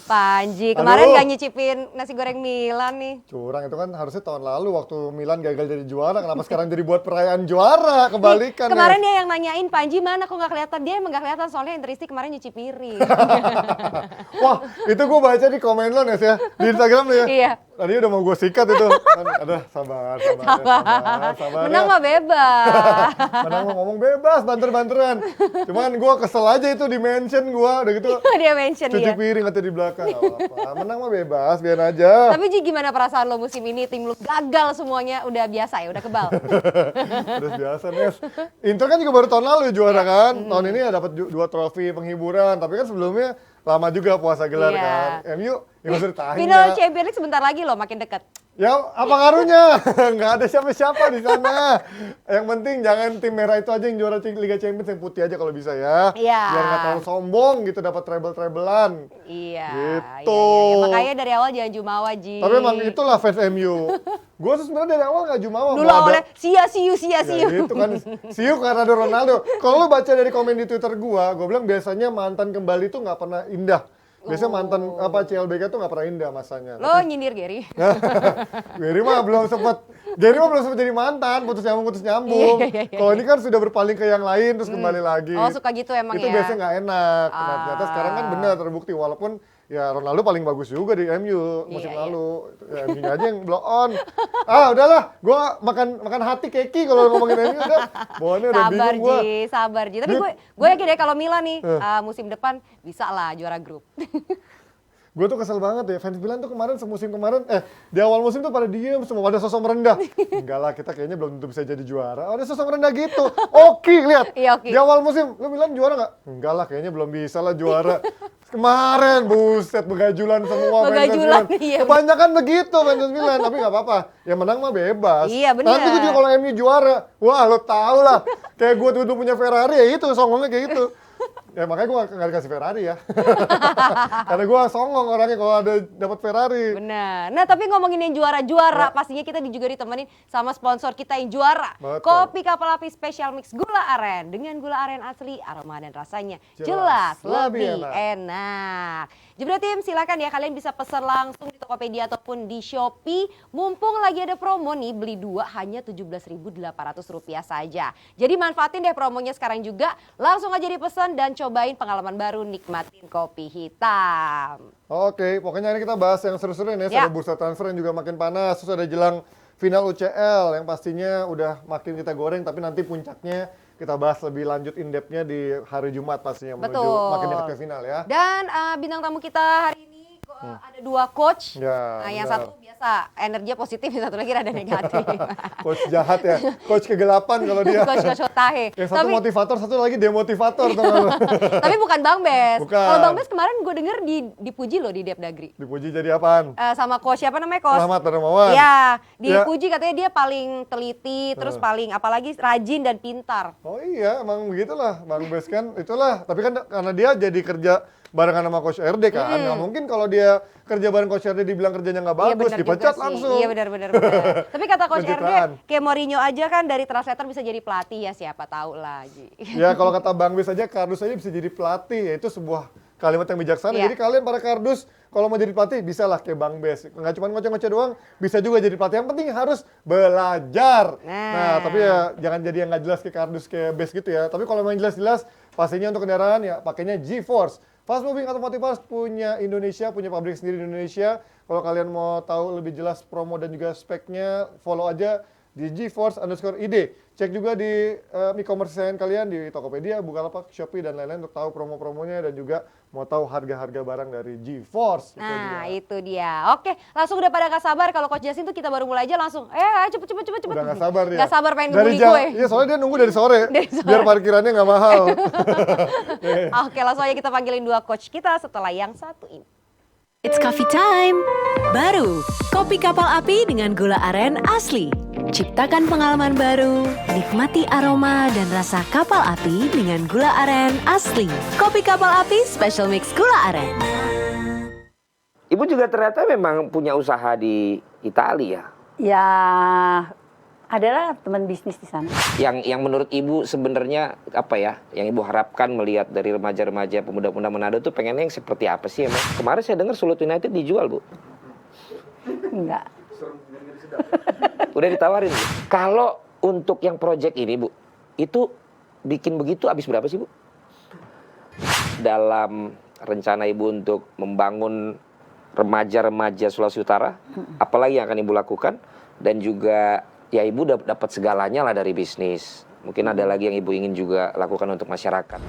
Panji, kemarin gak nyicipin nasi goreng Milan nih. Curang, itu kan harusnya tahun lalu waktu Milan gagal jadi juara. Kenapa sekarang jadi buat perayaan juara? Kebalikan. Kemarin dia yang nanyain, Panji mana kok gak kelihatan? Dia emang gak kelihatan soalnya Interisti kemarin nyuci piring. Wah, itu gue baca di komen lo Nes ya, di Instagram lo ya. Iya. Tadi udah mau gue sikat itu. Aduh, sabar. Menang mah bebas. Menang mah ngomong bebas, banter-banteran. Cuman gue kesel aja itu di mention gue, udah gitu. Dia mention cuci ya. piring atau di belakang, gak apa-apa. Menang mah bebas, biar aja. Tapi Ji, gimana perasaan lo musim ini? Tim lo gagal semuanya, udah biasa ya, udah kebal. Udah biasa Nes. Inter kan juga baru tahun lalu juara kan. Tahun ini ya dapat 2 trofi penghiburan, tapi kan sebelumnya lama juga puasa gelar kan. MU, ya nggak usah ditanya. Final Champions League sebentar lagi loh, makin dekat. Ya apa ngaruhnya? Nggak ada siapa-siapa di sana. Yang penting jangan tim merah itu aja yang juara Liga Champions, yang putih aja kalau bisa ya. Iya. Biar nggak terlalu sombong gitu dapat treble-treblean. Iya. Gitu. Iya. Makanya dari awal jangan jumawa, Ji. Tapi emang itulah fans MU. Gue tuh sebenarnya dari awal nggak jumawa. Dulu awalnya siu. Ya itu kan siu karena ada Ronaldo. Kalau lu baca dari komen di Twitter gue bilang biasanya mantan kembali tuh nggak pernah indah. Biasanya mantan CLBK tuh nggak pernah indah masanya. Lo nyindir Gary. Gary mah belum sempet jadi mantan, putus nyambung. Iya. Kalau ini kan sudah berpaling ke yang lain terus kembali lagi. Oh, suka gitu emang itu ya. Itu biasanya nggak enak. Nah, ternyata sekarang kan benar terbukti, walaupun ya Ronaldo paling bagus juga di MU musim lalu. Ya, MU-nya aja yang blow on. Udahlah, gua makan hati keki kalau ngomongin MU udah. Bawaannya udah bingung gua. Sabar Ji. Tapi gue yakin deh kalau Milan nih musim depan bisa lah juara grup. Gue tuh kesel banget ya, fans Milan tuh kemarin di awal musim tuh pada diem semua, pada sosok merendah. Enggak lah, kita kayaknya belum tentu bisa jadi juara. Ada sosok merendah gitu. Oki, lihat. Iya, Oki. Di awal musim, lu Milan juara nggak? Enggak lah, kayaknya belum bisa lah juara. Kemarin, buset, begajulan semua fans Milan. Iya. Kebanyakan begitu fans Milan, tapi nggak apa-apa. Yang menang mah bebas. Iya, benar. Nanti gue juga kalau MU juara, wah lo tau lah. Kayak gue tuh punya Ferrari, ya itu, songongnya kayak gitu. Ya makanya gue nggak dikasih Ferrari ya. Karena gue songong orangnya kalau ada dapat Ferrari. Benar. Nah tapi ngomongin yang juara-juara, pastinya kita juga ditemenin sama sponsor kita yang juara. Betul. Kopi Kapal Api Special Mix Gula Aren. Dengan gula aren asli, aroma dan rasanya jelas lebih enak. Jebret Tim, silakan ya kalian bisa pesan langsung di Tokopedia ataupun di Shopee. Mumpung lagi ada promo nih, beli 2 hanya Rp17.800 saja. Jadi manfaatin deh promonya sekarang juga. Langsung aja dipesan dan cobain pengalaman baru, nikmatin kopi hitam. Oke, pokoknya ini kita bahas yang seru-seru nih. Ya. Ada bursa transfer yang juga makin panas. Terus ada jelang final UCL yang pastinya udah makin kita goreng. Tapi nanti puncaknya kita bahas lebih lanjut in-depth-nya di hari Jumat pastinya. Menuju makin dekat ke final ya. Dan bintang tamu kita hari ini ada 2 coach. Ya, yang satu biasa energinya positif, yang satu lagi rada negatif. Coach jahat ya, coach kegelapan kalau dia. Coach Otahe. Yang satu motivator, satu lagi demotivator. Tapi bukan Bang Bes. Bukan. Kalau Bang Bes kemarin gue denger dipuji loh di Depdagri. Dipuji jadi apaan? Sama coach siapa namanya, coach? Rahmat Darmawan. Iya, dipuji katanya dia paling teliti, terus paling apalagi rajin dan pintar. Oh iya, emang begitulah Bang Bes kan, itulah. Tapi kan karena dia jadi kerja barengan sama Coach RD kan, nggak mungkin kalau dia kerja bareng Coach RD dibilang kerjanya nggak bagus, dipecat langsung. Iya benar. Tapi kata Coach RD, kayak Mourinho aja kan dari translator bisa jadi pelatih ya, siapa tahu lah. Ya kalau kata Bang Bes aja, kardus aja bisa jadi pelatih, ya itu sebuah kalimat yang bijaksana. Jadi kalian para kardus, kalau mau jadi pelatih, bisa lah kayak Bang Bes. Nggak cuma ngoceh-ngoceh doang, bisa juga jadi pelatih. Yang penting harus belajar. Nah, tapi ya jangan jadi yang nggak jelas kayak kardus, kayak Bes gitu ya. Tapi kalau yang jelas-jelas, pastinya untuk kendaraan ya pakainya G-Force. Fast Moving Automotive Parts punya Indonesia, punya pabrik sendiri di Indonesia. Kalau kalian mau tahu lebih jelas promo dan juga speknya, follow aja di GeForce_ID. Cek juga di e-commerce kalian di Tokopedia, Bukalapak, Shopee, dan lain-lain untuk tahu promo-promonya dan juga mau tahu harga-harga barang dari GeForce. Nah, itu dia. Oke, langsung udah pada gak sabar. Kalau Coach Justin tuh kita baru mulai aja langsung, cepet. Udah gak sabar dia. Gak sabar pengen ngebully gue. Iya, soalnya dia nunggu dari sore. Biar parkirannya gak mahal. Oke, langsung aja kita panggilin 2 coach kita setelah yang satu ini. It's coffee time. Baru, kopi kapal api dengan gula aren asli. Ciptakan pengalaman baru, nikmati aroma dan rasa kapal api dengan gula aren asli. Kopi kapal api Special Mix Gula Aren. Ibu juga ternyata memang punya usaha di Italia. Ya, Adalah teman bisnis di sana. Yang menurut Ibu sebenarnya apa ya? Yang Ibu harapkan melihat dari remaja-remaja pemuda-pemuda Manado tuh pengennya yang seperti apa sih emang? Kemarin saya dengar Sulut United dijual, Bu. Enggak. Udah ditawarin, Bu. Kalau untuk yang project ini, Bu, itu bikin begitu habis berapa sih, Bu? Dalam rencana Ibu untuk membangun remaja-remaja Sulawesi Utara, apalagi yang akan Ibu lakukan? Dan juga ya Ibu dapat segalanya lah dari bisnis. Mungkin ada lagi yang Ibu ingin juga lakukan untuk masyarakat.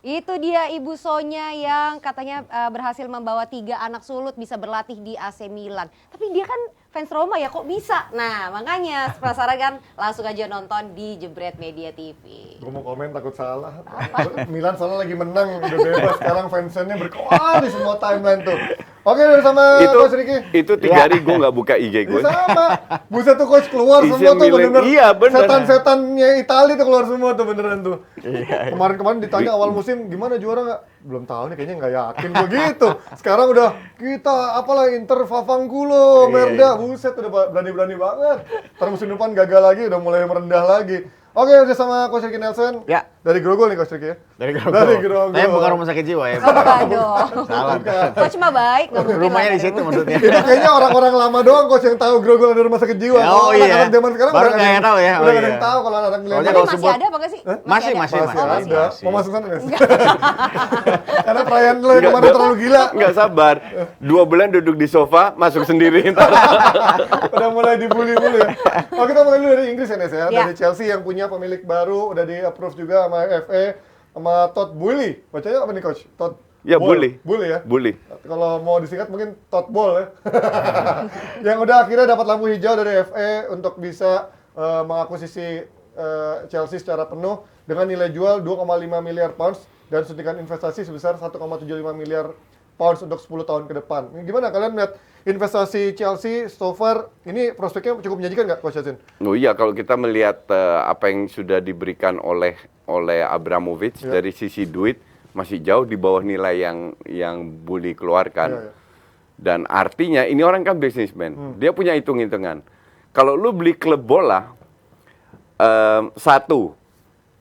Itu dia Ibu Sonya yang katanya berhasil membawa 3 anak sulut bisa berlatih di AC Milan. Tapi dia kan fans Roma ya, kok bisa? Nah makanya penasaran kan, langsung aja nonton di Jebret Media TV. Gue mau komen takut salah. Milan soalnya lagi menang, udah bebas. Sekarang fansnya berkoar di semua timeline tuh. Oke, udah sama Coach Ricky. Itu 3 hari gue nggak buka IG gue. Sama. Buset tuh Coach keluar Isi semua tuh Milan. bener-bener. Iya, bener. Setan-setannya Itali tuh keluar semua tuh beneran tuh. Kemarin-kemarin ditanya awal musim gimana juara nggak? Belum tahu nih, kayaknya nggak yakin begitu. Sekarang udah kita apalah Inter Favanculo, Merda, buset udah berani-berani banget. Terus musim depan gagal lagi, udah mulai merendah lagi. Oke, udah sama Coach Ricky Nelson. Ya. Dari Grogol nih Coach Ricky ya. Dari Grogol. Dari Grogol. Saya bukan rumah sakit jiwa ya. Aduh. Salah. Coach mah baik, nggak mungkin Rumahnya lah. di situ maksudnya. Itu kayaknya orang-orang lama doang Coach yang tahu Grogol ada rumah sakit jiwa. Oh, iya. Anak-anak zaman sekarang Baru udah nggak ada kayak tahu ya. Udah Oh, nggak ada iya. yang tahu kalau anak Soalnya milenial. Tapi kalau masih sebut- ada apa nggak sih? Masih, ada? masih. Ada. Masih. Mau masuk sana nggak sih? Karena perayaan lo yang kemarin terlalu gila. Nggak sabar. 2 bulan duduk di sofa, masuk sendiri. Udah mulai dibully-bully ya. Oh, kita mulai dulu dari Inggris ya, Nes ya. Ya. Dari Chelsea yang punya pemilik baru, udah di-approve juga sama FA, sama Todd Boehly. Bacanya apa nih Coach? Todd Ya, Ball. Boehly. Boehly ya? Boleh. Kalau mau disingkat mungkin Todd Ball ya. Yang udah akhirnya dapat lampu hijau dari FA untuk bisa mengakuisisi Chelsea secara penuh dengan nilai jual 2,5 miliar pounds dan suntikan investasi sebesar 1,75 miliar pounds untuk 10 tahun ke depan. Ini gimana kalian melihat investasi Chelsea so far ini prospeknya cukup menjanjikan nggak Coach Yacin? Oh iya, kalau kita melihat apa yang sudah diberikan oleh Abramovich Ya. dari sisi duit masih jauh di bawah nilai yang Bully keluarkan. Ya, ya. Dan artinya ini orang kan businessman, dia punya hitung-hitungan. Kalau lu beli klub bola, satu,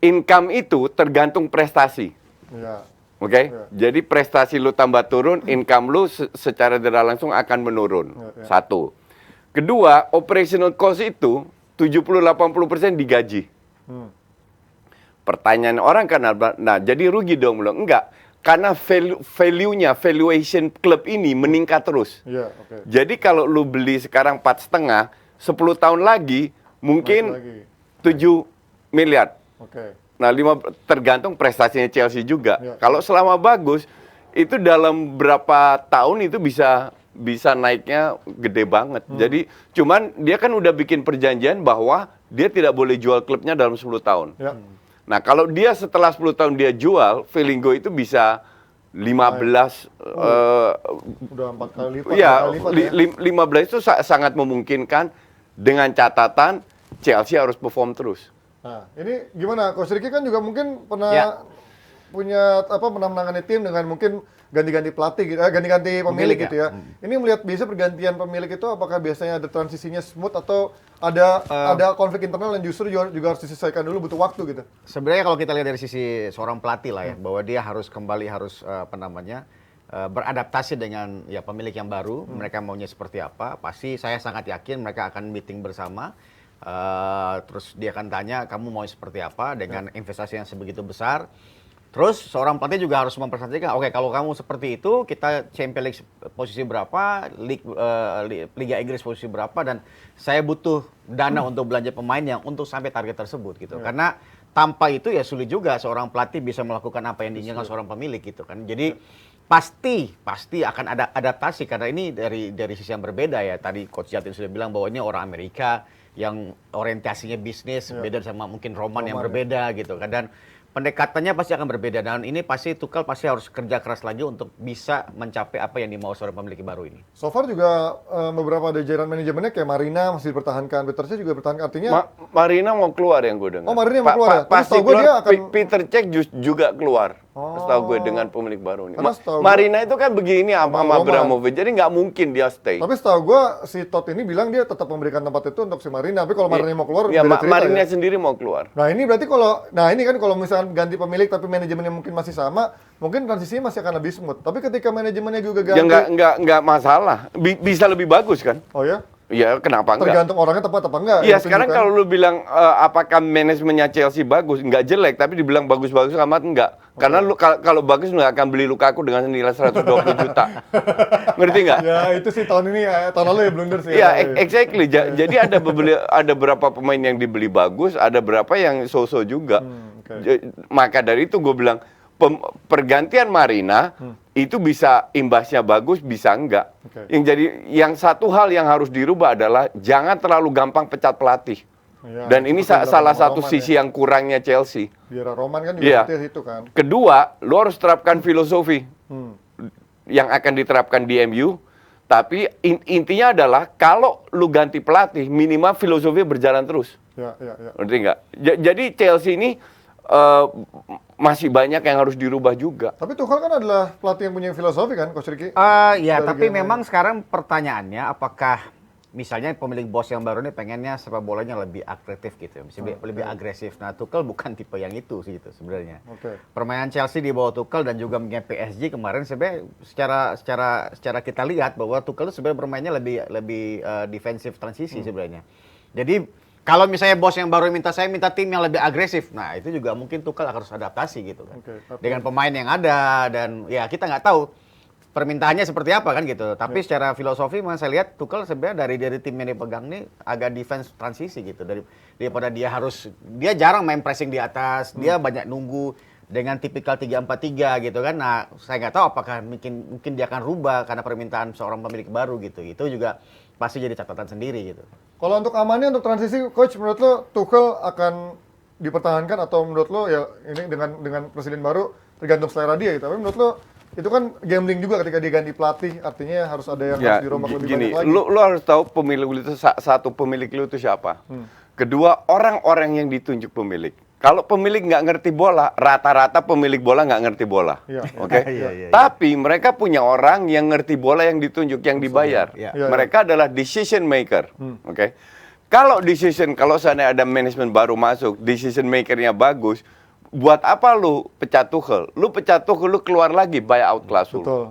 income itu tergantung prestasi. Ya. Oke, Ya. jadi prestasi lu tambah turun, income lu secara tidak langsung akan menurun. Ya. Satu. Kedua, operational cost itu 70-80% digaji. Pertanyaan orang kan, nah jadi rugi dong belum? Enggak, karena value-nya, valuation klub ini meningkat terus. Iya, oke. Jadi kalau lu beli sekarang 4,5, 10 tahun lagi mungkin Naik lagi. 7 miliar. Oke. Nah, tergantung prestasinya Chelsea juga. Ya. Kalau selama bagus, itu dalam berapa tahun itu bisa naiknya gede banget. Jadi, cuman dia kan udah bikin perjanjian bahwa dia tidak boleh jual klubnya dalam 10 tahun. Ya. Nah, kalau dia setelah 10 tahun dia jual, Feelingo itu bisa 15 Udah 4 kali lipat. ya, 4 kali lipat ya. 15 itu sangat memungkinkan dengan catatan Chelsea harus perform terus. Nah, ini gimana? Coach Ricky kan juga mungkin pernah Ya. pernah menangani tim dengan mungkin ganti-ganti pelatih gitu, ganti-ganti pemilik Pemilik gitu ya. ya. Ini melihat biasa pergantian pemilik itu apakah biasanya ada transisinya smooth atau ada konflik internal yang justru juga harus diselesaikan dulu, butuh waktu gitu. Sebenarnya kalau kita lihat dari sisi seorang pelatih lah ya, bahwa dia harus kembali beradaptasi dengan ya pemilik yang baru, mereka maunya seperti apa. Pasti saya sangat yakin mereka akan meeting bersama. Terus dia akan tanya kamu mau seperti apa dengan investasi yang sebegitu besar. Terus seorang pelatih juga harus memperhatikan, oke kalau kamu seperti itu, kita Champions League posisi berapa, Liga Inggris posisi berapa, dan saya butuh dana untuk belanja pemain yang untuk sampai target tersebut gitu. Karena tanpa itu ya sulit juga seorang pelatih bisa melakukan apa yang diinginkan seorang pemilik gitu kan. Jadi pasti akan ada adaptasi karena ini dari sisi yang berbeda ya. Tadi Coach Jatin sudah bilang bahwa ini orang Amerika yang orientasinya bisnis, beda sama mungkin Roman yang berbeda gitu kan. Dan pendekatannya pasti akan berbeda dan ini pasti Tuchel pasti harus kerja keras lagi untuk bisa mencapai apa yang dimau seorang pemilik baru ini. So far juga beberapa ada jajaran manajemennya kayak Marina masih dipertahankan, Peter Cech juga bertahankan, artinya Marina mau keluar yang gue dengar. Oh, Marina mau keluar ya? Tapi Pasti setahu gue keluar, dia akan- Peter Cech juga keluar. Setahu gue dengan pemilik baru ini. Karena setahu Marina itu kan begini sama Roman. Abramovich, jadi nggak mungkin dia stay. Tapi setahu gue si Todd ini bilang dia tetap memberikan tempat itu untuk si Marina. Tapi kalau Marina mau keluar, Ya, beda cerita Marina ya. sendiri mau keluar. Nah ini berarti kalau misalkan ganti pemilik tapi manajemennya mungkin masih sama, mungkin transisinya masih akan lebih smooth. Tapi ketika manajemennya juga ganti, Ya nggak masalah. Bisa lebih bagus kan? oh ya, Ya kenapa enggak? tergantung orangnya tepat apa enggak. Iya, Itu sekarang juga. kalau lu bilang apakah manajemennya Chelsea bagus, nggak jelek, tapi dibilang bagus-bagus amat enggak. Karena lu kalau bagus lu nggak akan beli Lukaku dengan nilai 120 juta. Ngerti nggak? Ya itu sih tahun ini, tahun lalu ya blunder sih. Iya, ya. exactly. Jadi ada beberapa pemain yang dibeli bagus, ada berapa yang so-so juga. Oke. Maka dari itu gue bilang pergantian Marina itu bisa imbasnya bagus, bisa enggak. Oke. Yang satu hal yang harus dirubah adalah jangan terlalu gampang pecat pelatih. Ya, Dan ini seperti salah dilakukan satu Roman sisi yang kurangnya Chelsea. Biar Roman kan Iya. juga seperti itu kan. Kedua, lu harus terapkan filosofi Hmm. yang akan diterapkan di MU. Tapi intinya adalah kalau lu ganti pelatih, minimal filosofi berjalan terus. Ya. Ngerti nggak? Jadi Chelsea ini masih banyak yang harus dirubah juga. Tapi Tuchel kan adalah pelatih yang punya filosofi kan, Coach Ricky? Ya, Dari tapi game memang sekarang pertanyaannya apakah misalnya pemilik bos yang baru ini pengennya sepak bolanya lebih atraktif gitu, lebih agresif. Nah, Tuchel bukan tipe yang itu sih gitu sebenarnya. Oke. Permainan Chelsea di bawah Tuchel dan juga punya PSG kemarin sebenarnya secara kita lihat bahwa Tuchel sebenarnya bermainnya lebih defensif transisi sebenarnya. Jadi kalau misalnya bos yang baru minta tim yang lebih agresif, nah itu juga mungkin Tuchel harus adaptasi gitu kan. Oke, tapi- Dengan pemain yang ada dan ya kita nggak tahu permintaannya seperti apa kan gitu. Tapi secara filosofi memang saya lihat Tuchel sebenarnya dari tim yang dipegang ini agak defense transisi gitu. Daripada dia jarang main pressing di atas, dia banyak nunggu dengan tipikal 3-4-3 gitu kan. Nah, saya nggak tahu apakah mungkin dia akan rubah karena permintaan seorang pemilik baru gitu. Itu juga pasti jadi catatan sendiri gitu. Kalau untuk amannya, untuk transisi, Coach, menurut lo Tuchel akan dipertahankan atau menurut lo ya ini dengan presiden baru tergantung selera dia gitu. Tapi menurut lo itu kan gambling juga ketika dia ganti pelatih, artinya harus ada yang harus dirombak lebih gini, banyak lagi. lu harus tahu pemilik lu itu satu pemilik lu itu siapa. Kedua, orang-orang yang ditunjuk pemilik. Kalau pemilik nggak ngerti bola, rata-rata pemilik bola nggak ngerti bola. Iya. Oke. Iya. Tapi mereka punya orang yang ngerti bola yang ditunjuk, yang dibayar. Iya. Iya. Mereka adalah decision maker. Oke. Kalau seandainya ada manajemen baru masuk, decision makernya bagus, buat apa lu pecat Tuchel? Lu pecat Tuchel, lu keluar lagi buyout clause lu. Betul.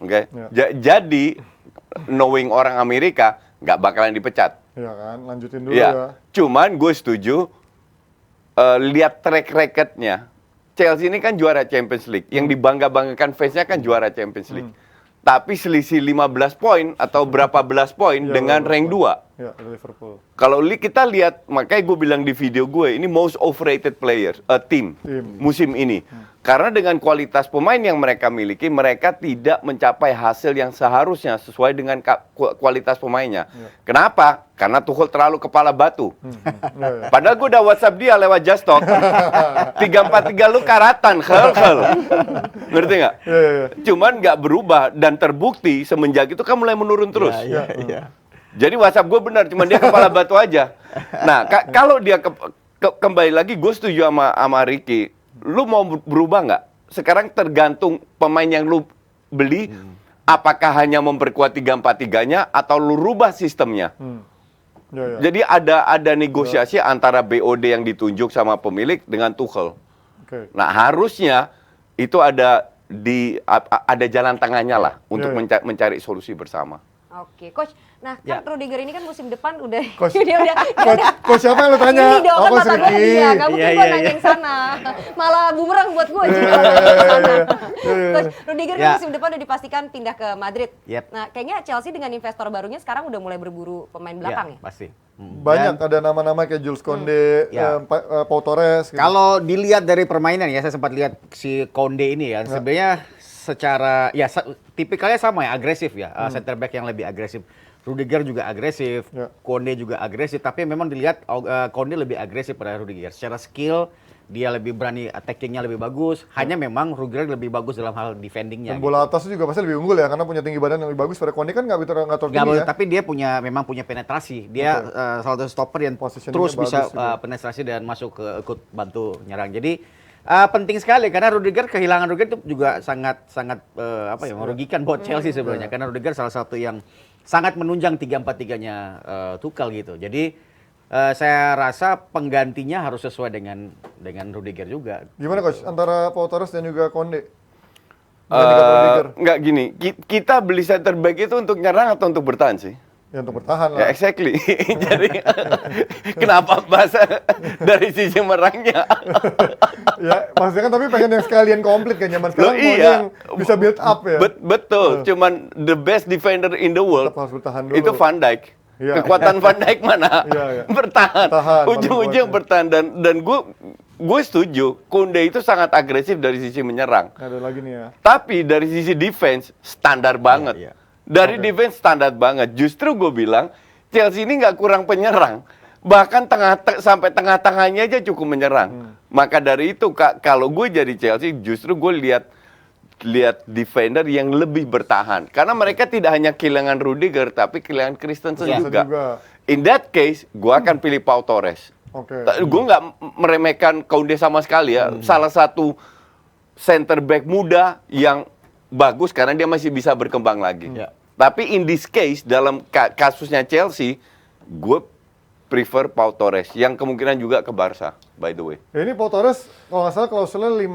Oke. Ya. Jadi knowing orang Amerika nggak bakalan dipecat. Iya kan, lanjutin dulu Iya. ya. Cuman gue setuju lihat track record-nya. Chelsea ini kan juara Champions League. Yang dibangga-banggakan fansnya kan juara Champions League. Tapi selisih 15 poin atau berapa belas poin Iya, dengan berapa rank poin. 2. Ya, Liverpool. Kalau kita lihat, makanya gue bilang di video gue, ini most overrated player, tim musim ini. Karena dengan kualitas pemain yang mereka miliki, mereka tidak mencapai hasil yang seharusnya sesuai dengan kualitas pemainnya. Kenapa? Karena Tuchel terlalu kepala batu. Ya. Padahal gue udah WhatsApp dia lewat Just Talk. 3-4-3 lu karatan, khel. Ngerti nggak? Iya. Cuman nggak berubah dan terbukti semenjak itu kan mulai menurun terus. Iya. Jadi WhatsApp gue benar, cuman dia kepala batu aja. Nah, kalau dia kembali lagi, gue setuju sama Ricky. Lu mau berubah nggak? Sekarang tergantung pemain yang lu beli, apakah hanya memperkuat 3-4-3-nya atau lu rubah sistemnya. Ya. Jadi ada negosiasi antara BOD yang ditunjuk sama pemilik dengan Tuchel. Oke. Nah, harusnya itu ada jalan tengahnya lah untuk mencari solusi bersama. Oke, Coach. Nah, kan Rudiger ini kan musim depan udah Coach. dia udah Coach siapa yang lo tanya? ini dong, Oh, kan Coach mata gue Ricky. dia, nggak mungkin gue nanya yang sana. Malah bumerang buat gue juga kalau nanya yang sana. Coach, Rudiger kan musim depan udah dipastikan pindah ke Madrid. Yep. Nah, kayaknya Chelsea dengan investor barunya sekarang udah mulai berburu pemain belakang ya? Pasti. Banyak ada nama-nama kayak Jules Koundé, Ya. Pau Torres. Gitu. Kalau dilihat dari permainan ya, saya sempat lihat si Konde ini ya, sebenarnya secara ya tipikalnya sama ya, agresif ya, center back yang lebih agresif. Rudiger juga agresif, Ya. Konde juga agresif, tapi memang dilihat Konde lebih agresif pada Rudiger. Secara skill dia lebih berani, attackingnya lebih bagus. Hanya memang Rudiger lebih bagus dalam hal defendingnya. Dan bola atas juga pasti lebih unggul ya, karena punya tinggi badan yang lebih bagus. Pada Koundé kan nggak terlalu Nggak tinggi boleh, ya. tapi dia memang punya penetrasi. Dia salah satu stopper yang Positioningnya terus bisa bagus juga. penetrasi dan masuk ke ikut bantu nyerang. Jadi Penting sekali karena kehilangan Rudiger itu juga sangat merugikan buat Chelsea sebenarnya karena Rudiger salah satu yang sangat menunjang 3-4-3-nya Tuchel gitu. Jadi saya rasa penggantinya harus sesuai dengan Rudiger juga. Gimana coach antara Pau Torres dan juga Konde? Menggantikan Rudiger. Nggak gini, kita beli center back itu untuk nyerang atau untuk bertahan sih? Ya untuk bertahan Ya lah. exactly. Jadi kenapa bahasa dari sisi merangnya? Ya maksudnya kan tapi pengen yang sekalian komplit kan zaman sekarang Loh, maunya iya. yang bisa build up ya. Betul. Cuman the best defender in the world Tetap harus bertahan dulu. itu Van Dijk. Iya. Kekuatan Van Dijk mana? Iya, iya. Bertahan. Bertahan, paling Ujung-ujung kuat, bertahan dan gue setuju. Kunde itu sangat agresif dari sisi menyerang. Ada lagi nih ya. Tapi dari sisi defense standar banget. Iya. Dari defense standar banget. Justru gue bilang Chelsea ini nggak kurang penyerang. Bahkan sampai tengah-tengahnya aja cukup menyerang. Maka dari itu kalau gue jadi Chelsea justru gue lihat defender yang lebih bertahan. Karena mereka tidak hanya kehilangan Rudiger tapi kehilangan Christensen juga. In that case, gue akan pilih Pau Torres. Oke. Gue nggak meremehkan Koundé sama sekali ya. Salah satu center back muda yang bagus karena dia masih bisa berkembang lagi. Ya. Tapi in this case dalam kasusnya Chelsea, gue prefer Pau Torres yang kemungkinan juga ke Barca, by the way. Ya ini Pau Torres kalau nggak salah klausulnya 56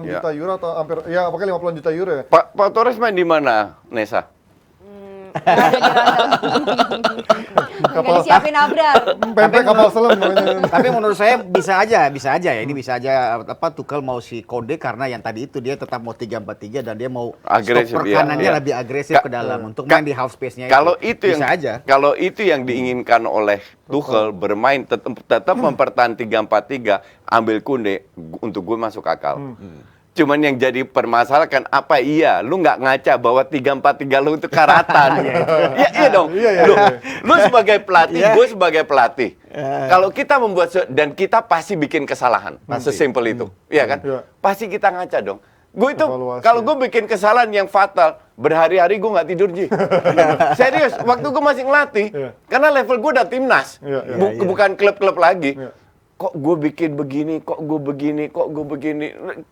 Ya. juta euro atau hampir ya pokoknya 50 juta euro ya. Pau Torres main di mana, Nesa? Nggak disiapin Abrar. Pempek kapal selam namanya. Tapi menurut saya bisa aja ya. Ini bisa aja Tuchel mau si Konde karena yang tadi itu dia tetap mau 3-4-3 dan dia mau Agresif, stok perkanannya iya. lebih agresif ke dalam untuk main di half space-nya Kalau itu. Bisa aja. Kalau itu yang diinginkan oleh Tuchel bermain tetap mempertahankan 3-4-3, ambil Kunde untuk gue masuk akal. Cuman yang jadi permasalahan apa iya lu nggak ngaca bahwa 3-4-3 lu itu karatan. Iya dong. Iya. Lu sebagai pelatih, gue sebagai pelatih. Kalau kita membuat dan kita pasti bikin kesalahan. Sesimpel itu. Iya kan? Iya. Pasti kita ngaca dong. Gue itu Evaluasi. kalau gue bikin kesalahan yang fatal, berhari-hari gue nggak tidur, Ji. Serius, waktu gue masih ngelatih, Iya. karena level gue udah timnas, Iya. bukan klub-klub lagi. Iya. Kok gue bikin begini, kok gue begini.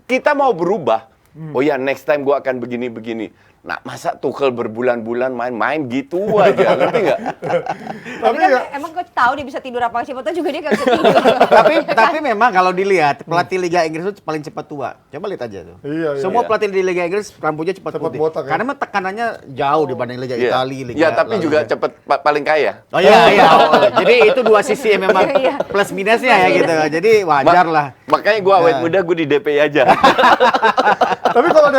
Kita mau berubah. Oh ya, next time gue akan begini. Nah, masa Tuchel berbulan-bulan main gitu aja, ngerti nggak? Tapi kan emang coach tahu dia bisa tidur apa, siapa tahu juga dia nggak bisa tidur. tapi memang kalau dilihat pelatih Liga Inggris itu paling cepat tua. Coba lihat aja tuh. Iya. Semua pelatih di Liga Inggris rambutnya cepat Cepat putih. botak, ya? Karena memang tekanannya jauh dibanding Liga Iya. Italia, Liga Ya, tapi La juga Liga. cepet paling kaya. Oh iya. Jadi itu dua sisi yang memang Iya. plus minusnya ya gitu. Jadi wajar lah. Makanya gue awet muda, gue di DPI aja. Tapi kalau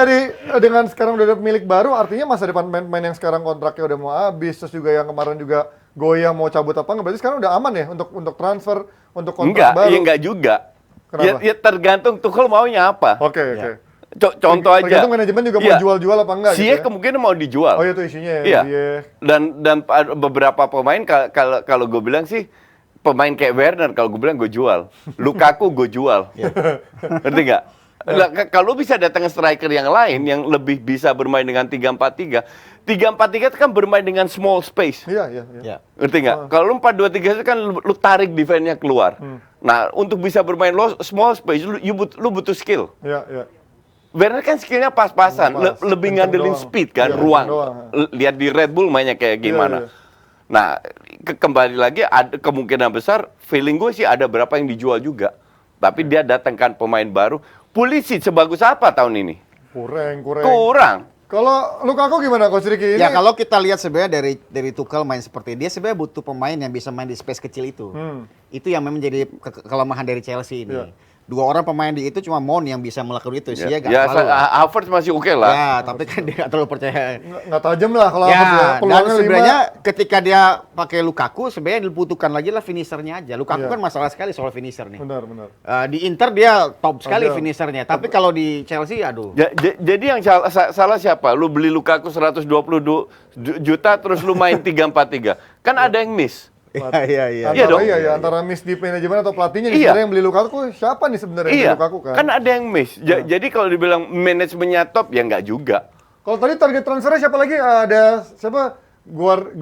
dengan sekarang udah ada pemilik baru, artinya masa depan pemain yang sekarang kontraknya udah mau habis, terus juga yang kemarin juga goyah mau cabut apa nggak? Berarti sekarang udah aman ya untuk transfer, untuk kontrak baru? Enggak juga. Kenapa? Ya tergantung Tuchel maunya apa. Oke. Contoh aja. Tergantung manajemen juga mau Iya. jual-jual apa enggak Ziyech gitu ya? kemungkinan mau dijual. Oh iya tuh isunya ya. Iya. Ziyech. Dan beberapa pemain kalau gue bilang sih pemain kayak Werner kalau gue bilang gue jual. Lukaku gue jual. Ngerti nggak? Nah, kalau bisa datang striker yang lain yang lebih bisa bermain dengan 3-4-3. 3-4-3 itu kan bermain dengan small space. Iya. Ngerti nggak? Kalau lu 4-2-3 itu kan lu tarik defense-nya keluar. Nah, untuk bisa bermain small space lu butuh skill. Iya. Werner kan skillnya pas-pasan, Pas, lebih kenceng ngandelin doang. speed kan, Iya, ruang. doang. Lihat di Red Bull mainnya kayak gimana. Iya. Nah, kembali lagi ada kemungkinan besar, feeling gue sih ada berapa yang dijual juga. Tapi dia datangkan pemain baru. Pulisic sebagus apa tahun ini? Kurang. Kalau Lukaku gimana Coach Ricky? Ini Ya kalau kita lihat sebenarnya dari Tuchel main seperti dia sebenarnya butuh pemain yang bisa main di space kecil itu. Itu yang memang jadi kelemahan dari Chelsea ini. Iya. Dua orang pemain di itu cuma Mount yang bisa melakukan itu. Dia nggak Ya, terlalu. Havertz masih oke lah. Ya, tapi kan dia nggak terlalu percaya. nggak tajam lah kalau Ya, Havertz ya. dan Peluangnya sebenarnya 5. ketika dia pakai Lukaku sebenarnya dibutuhkan lagi lah finishernya aja. Lukaku Iya. kan masalah sekali soal finisher nih. Benar. Di Inter dia top sekali Ada. finishernya, tapi kalau di Chelsea aduh. Jadi yang salah siapa? Lu beli Lukaku 120 juta terus lu main 3-4-3. Kan ada yang miss. Iya. Iya dong. Antara miss di manajemen atau pelatihnya Iya. sebenarnya yang beli Lukaku siapa nih sebenarnya yang Iya, beli Lukaku kan? kan ada yang miss. Jadi kalau dibilang manajemennya top, ya nggak juga. Kalau tadi target transfernya siapa lagi? Ada siapa? Guardiol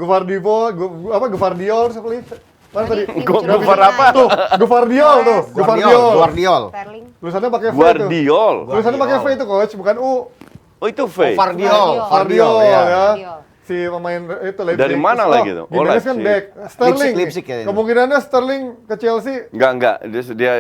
siapa lagi? Mana tadi? Gufar apa? Tuh, Guvardiol tuh, Guvardiol. Guardiol. Sterling. Tulisannya pakai V tuh. Guardiol. Tulisannya pakai V itu coach, bukan U. Oh itu V. Vardiol. Vardiol ya. ya. Vardiol. Si pemain itu Leipzig. Dari mana lagi tuh? Oh, Gimenez kan Leipzig. back. Sterling. Leipzig kayaknya. Kemungkinannya Sterling ke Chelsea. Enggak.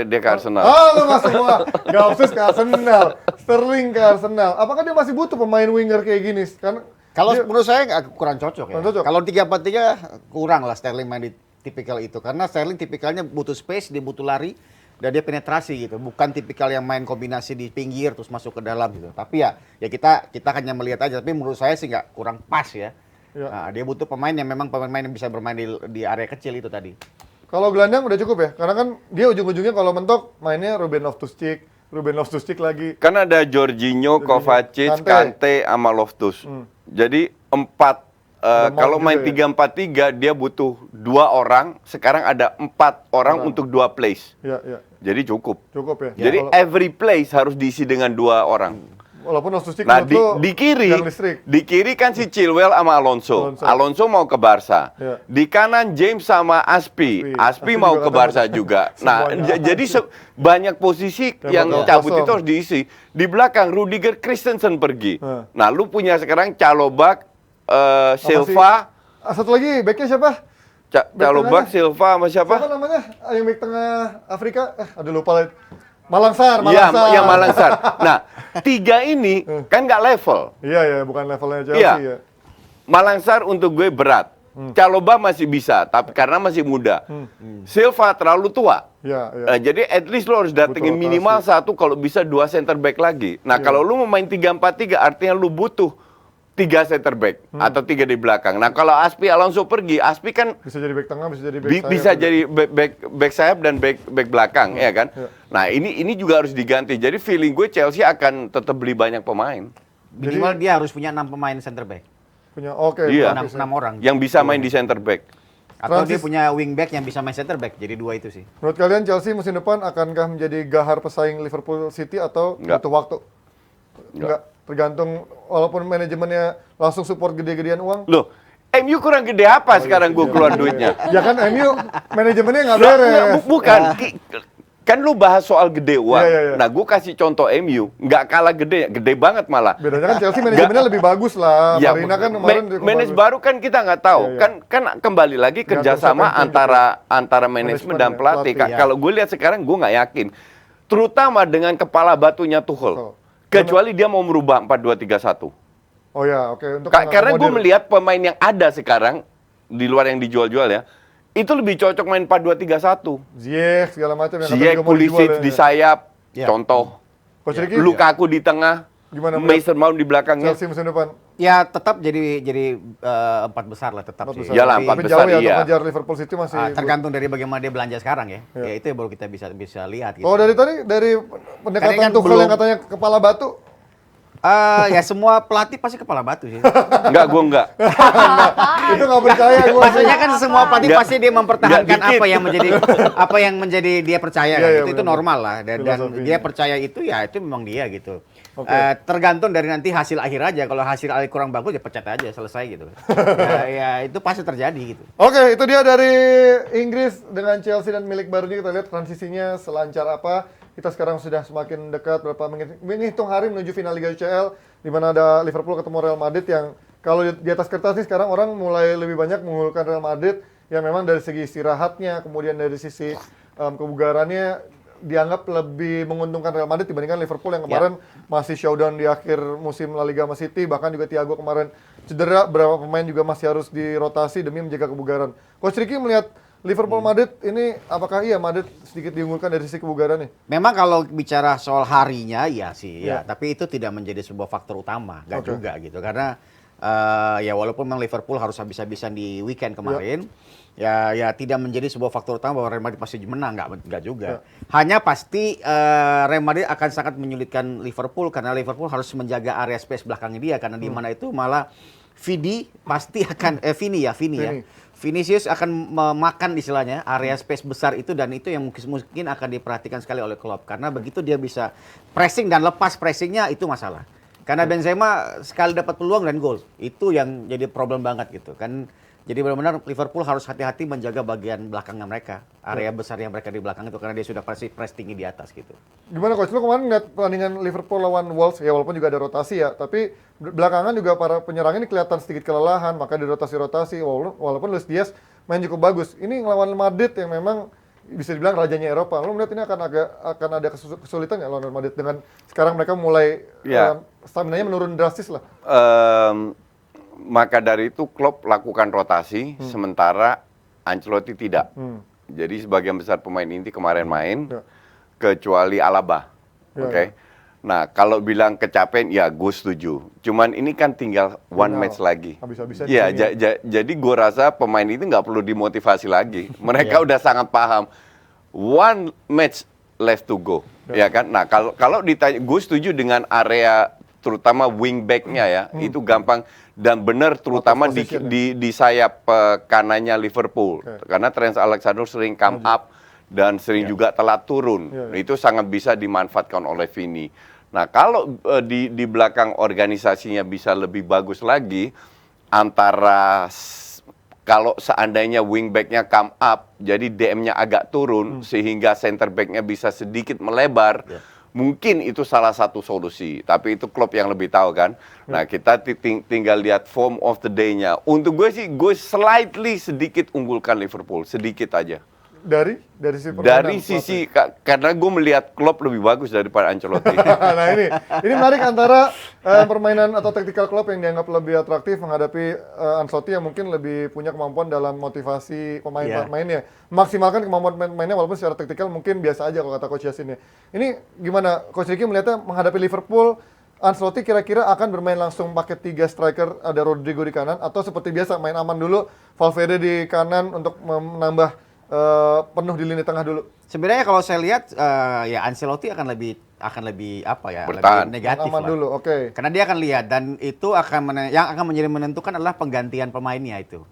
Dia ke Arsenal. Lu nggak semua. Gausus ke Arsenal. Sterling ke Arsenal. Apakah dia masih butuh pemain winger kayak gini? Kan Kalau dia- menurut saya kurang cocok ya. Kurang cocok. Kalau 3-4-3 kurang lah Sterling main di tipikal itu. Karena Sterling tipikalnya butuh space, dia butuh lari, dan dia penetrasi gitu. Bukan tipikal yang main kombinasi di pinggir terus masuk ke dalam gitu. Tapi ya kita hanya melihat aja. Tapi menurut saya sih nggak kurang pas ya. Ya. Nah, dia butuh pemain yang memang pemain yang bisa bermain di area kecil itu tadi. Kalau gelandang udah cukup ya? Karena kan dia ujung-ujungnya kalau mentok mainnya Ruben Loftus-Cheek lagi. Kan ada Jorginho, Kovacic, Kante, sama Loftus. Jadi 4 Ada kalau Mount main juga 3-4-3 dia butuh 2 orang, sekarang ada 4 orang untuk 2 place. Iya. Jadi cukup. Cukup ya. Jadi Kalau- every place harus diisi dengan 2 orang. walaupun Loftus-Cheek Nah, menurut lu di kiri, yang listrik. di kiri kan si Chilwell sama Alonso. Alonso mau ke Barca. Ya. Di kanan James sama Aspi. Aspi Aspi mau juga ke kata Barca Barca. juga. Nah, Semuanya. jadi banyak posisi yang bakal cabut kosong. itu harus diisi. Di belakang Rudiger Christensen pergi. Hah. Nah, lu punya sekarang Calobak, Silva, Satu lagi backnya siapa? Calobak, tengahnya. Silva sama siapa? Siapa namanya? Yang back tengah Afrika? Aduh lupa lagi. Malangsar. Iya, yang Malangsar. Nah, 3 ini kan nggak level. Iya, bukan levelnya Chelsea Iya. ya. Malangsar untuk gue berat. Caloba masih bisa, tapi karena masih muda. Silva terlalu tua. Iya. Jadi at least lo harus datengin Butuh minimal rotasi. 1 kalau bisa 2 center back lagi. Nah, kalau lu mau main 3-4-3 artinya lu butuh 3 center back atau 3 di belakang. Nah, kalau Aspi Alonso pergi, Aspi kan Bisa jadi back tengah, bisa jadi back sayap. bisa jadi back sayap dan back belakang, ya kan? Iya. Nah, ini juga harus diganti. Jadi feeling gue Chelsea akan tetap beli banyak pemain. Minimal dia harus punya 6 pemain center back. Punya oke. Iya. bagus ya. 6 orang. Yang bisa main di center back. Atau dia Francis- punya wing back yang bisa main center back. Jadi 2 itu sih. Menurut kalian Chelsea musim depan akankah menjadi gahar pesaing Liverpool City atau Enggak. butuh waktu? Enggak. Tergantung walaupun manajemennya langsung support gede-gedean uang. Loh, MU kurang gede apa sekarang gue keluar duitnya? Ya kan MU manajemennya nggak Loh, beres. enggak, bukan. Kan lu bahas soal gede uang. Iya. Nah, gue kasih contoh MU, nggak kalah gede banget malah. Bedanya kan Chelsea manajemennya lebih bagus lah. Ya, Marina kan kemarin cukup manage bagus. baru kan kita nggak tahu. Iya. Kan kembali lagi kerjasama Gantung antara manajemen dan ya, pelatih. pelatih, Kalau gue lihat sekarang gue nggak yakin. Terutama dengan kepala batunya Tuchel. Kecuali dia mau merubah 4-2-3-1. Oh ya, oke. Untuk Karena gue mengakomodir. melihat pemain yang ada sekarang di luar yang dijual-jual ya, itu lebih cocok main 4-2-3-1. Ziyech segala macam yang Ziyech, katanya juga mau dijual Pulisic ya. di sayap, Ya. contoh. Coach Ricky, Lukaku di tengah, Gimana melihat Mason Mount di belakangnya. Chelsea musim depan. Ya tetap jadi 4 besar lah tetap Empat sih. besar. Iyalah, Tapi, empat Tapi besar, jauh ya iya. untuk ngejar Liverpool City masih. tergantung dari bagaimana dia belanja sekarang ya. Ya. Ya itu yang baru kita bisa lihat gitu. Oh dari pendekatan Karena kan Tuchel yang belum- katanya kepala batu. Ya semua pelatih pasti kepala batu sih. Enggak, gue enggak. Itu nggak percaya gue. Maksudnya kan semua pelatih Nggak- pasti dia mempertahankan nggak dikit. apa yang menjadi dia percaya Iya, kan. iya, Itu benar. normal lah dan Filosofinya. dia percaya itu ya itu memang dia gitu. Oke. Tergantung dari nanti hasil akhir aja. Kalau hasil akhir kurang bagus ya pecat aja selesai gitu. ya itu pasti terjadi gitu. Oke, itu dia dari Inggris dengan Chelsea dan milik barunya. Kita lihat transisinya selancar apa. Kita sekarang sudah semakin dekat berapa menghitung hari menuju final Liga UCL di mana ada Liverpool ketemu Real Madrid yang kalau di atas kertas nih sekarang orang mulai lebih banyak mengunggulkan Real Madrid yang memang dari segi istirahatnya, kemudian dari sisi kebugarannya dianggap lebih menguntungkan Real Madrid dibandingkan Liverpool yang kemarin masih showdown di akhir musim La Liga sama City, bahkan juga Thiago kemarin cedera, beberapa pemain juga masih harus dirotasi demi menjaga kebugaran. Coach Ricky melihat Liverpool Madrid ini apakah iya Madrid sedikit diunggulkan dari sisi kebugaran nih? Memang kalau bicara soal harinya ya sih Iya. ya, tapi itu tidak menjadi sebuah faktor utama, nggak Oke. juga gitu. Karena ya walaupun memang Liverpool harus habis-habisan di weekend kemarin, ya tidak menjadi sebuah faktor utama bahwa Real Madrid pasti menang, nggak juga. Hanya pasti Real Madrid akan sangat menyulitkan Liverpool karena Liverpool harus menjaga area space belakangnya dia karena di mana itu malah Vini pasti akan Vini ya. Vinicius akan memakan istilahnya area space besar itu dan itu yang mungkin akan diperhatikan sekali oleh Klopp karena begitu dia bisa pressing dan lepas pressingnya itu masalah. Karena Benzema sekali dapat peluang dan gol itu yang jadi problem banget gitu kan. Jadi benar-benar Liverpool harus hati-hati menjaga bagian belakangnya mereka, area besar yang mereka di belakang itu karena dia sudah pasti press tinggi di atas gitu. Gimana Coach, lu kemarin ngeliat pertandingan Liverpool lawan Wolves, ya walaupun juga ada rotasi ya, tapi belakangan juga para penyerang ini kelihatan sedikit kelelahan, maka dirotasi-rotasi, walaupun Luis Diaz main cukup bagus. Ini ngelawan Madrid yang memang bisa dibilang rajanya Eropa. Lu melihat ini akan ada kesulitan ya lawan Madrid dengan sekarang mereka mulai stamina-nya menurun drastis lah. Maka dari itu Klopp lakukan rotasi, sementara Ancelotti tidak. Jadi sebagian besar pemain inti kemarin main, kecuali Alaba. Oke. Nah, kalau bilang kecapean, ya gue setuju. Cuman ini kan tinggal one match lagi. Habis-habisan Ya, jadi gue rasa pemain itu nggak perlu dimotivasi lagi. Mereka udah sangat paham. One match left to go, ya kan? Nah, kalau ditanya, gue setuju dengan area terutama wingback-nya ya, itu gampang dan benar terutama di sayap kanannya Liverpool. Karena Trent Alexander sering come up dan sering juga telat turun. Itu sangat bisa dimanfaatkan oleh Vini. Nah, kalau di belakang organisasinya bisa lebih bagus lagi, antara kalau seandainya wingback-nya come up, jadi DM-nya agak turun, sehingga center back-nya bisa sedikit melebar, mungkin itu salah satu solusi. Tapi itu Klopp yang lebih tahu kan. Nah, kita tinggal lihat form of the day-nya. Untuk gue sih, gue slightly sedikit unggulkan Liverpool, sedikit aja. Dari sisi permainan. Dari sisi karena gue melihat Klopp lebih bagus daripada Ancelotti. Nah ini menarik antara permainan atau tactical Klopp yang dianggap lebih atraktif menghadapi Ancelotti yang mungkin lebih punya kemampuan dalam motivasi pemain-pemainnya. Maksimalkan kemampuan pemainnya walaupun secara taktikal mungkin biasa aja kalau kata Coach Yasin ya. Ini gimana Coach Ricky melihatnya menghadapi Liverpool, Ancelotti kira-kira akan bermain langsung pakai 3 striker, ada Rodrigo di kanan, atau seperti biasa main aman dulu, Valverde di kanan untuk menambah penuh di lini tengah dulu. Sebenarnya kalau saya lihat ya Ancelotti akan lebih apa ya, bertahan, lebih negatif aman lah. dulu, oke. Karena dia akan lihat dan itu yang akan menjadi menentukan adalah penggantian pemainnya itu.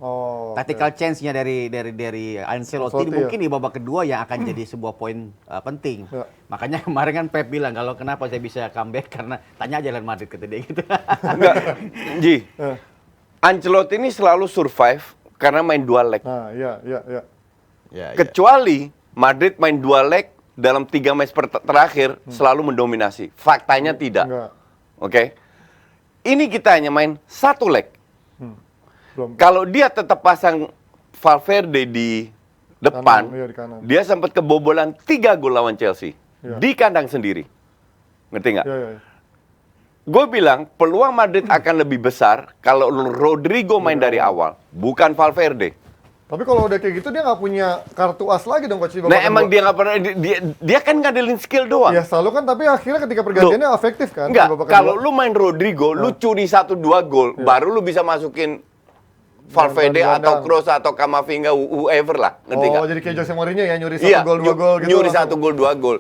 Tactical change-nya dari Ancelotti mungkin di babak kedua yang akan jadi sebuah poin penting. Makanya kemarin kan Pep bilang kalau kenapa saya bisa comeback karena tanya aja Real Madrid kata dia gitu. Enggak, Ji. Ancelotti ini selalu survive karena main dual leg. Nah, iya. Kecuali Madrid main 2 leg dalam 3 match terakhir selalu mendominasi. Faktanya tidak. Oke. Ini kita hanya main 1 leg. Kalau dia tetap pasang Valverde di depan, dia sempat kebobolan 3 gol lawan Chelsea di kandang sendiri. Ngerti nggak? Gue bilang peluang Madrid akan lebih besar kalau Rodrigo main dari awal, bukan Valverde. Tapi kalau udah kayak gitu dia nggak punya kartu as lagi dong Coach. Nah emang dia nggak pernah, dia kan ngadelin skill doang. Ya selalu kan, tapi akhirnya ketika pergantiannya efektif kan. Enggak, kalau lu main Rodrigo, lu curi 1-2 gol, baru lu bisa masukin Valverde atau Kroos atau Camavinga, whoever lah. Ngerti nggak? Jadi kayak Jose Mourinho ya, nyuri 1 gol 2 gol gitu. Nyuri 1 gol 2 gol.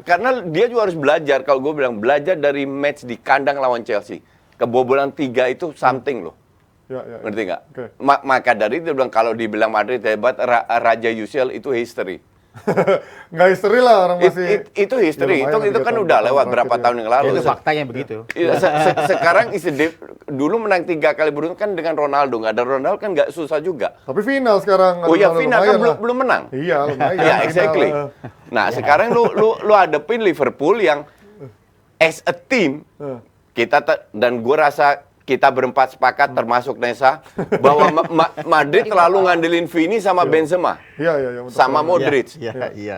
Karena dia juga harus belajar, kalau gue bilang, belajar dari match di kandang lawan Chelsea. Kebobolan 3 itu something loh. Ngerti nggak? Maka dari itu bilang kalau dibilang Madrid hebat, Raja UCL itu history. Nggak history lah orang masih. Itu history. Itu kan udah lewat berapa tahun yang lalu. Itu faktanya begitu. Sekarang dulu menang 3 kali beruntun kan dengan Ronaldo. Nggak ada Ronaldo kan nggak susah juga. Tapi final sekarang. Oh ya final kan belum menang. Iya lumayan. Ya exactly. Nah sekarang lu hadepin Liverpool yang as a team kita dan gue rasa kita berempat sepakat termasuk Nesa bahwa Madrid terlalu ngandelin Vini sama Benzema. Iya. Sama Modric.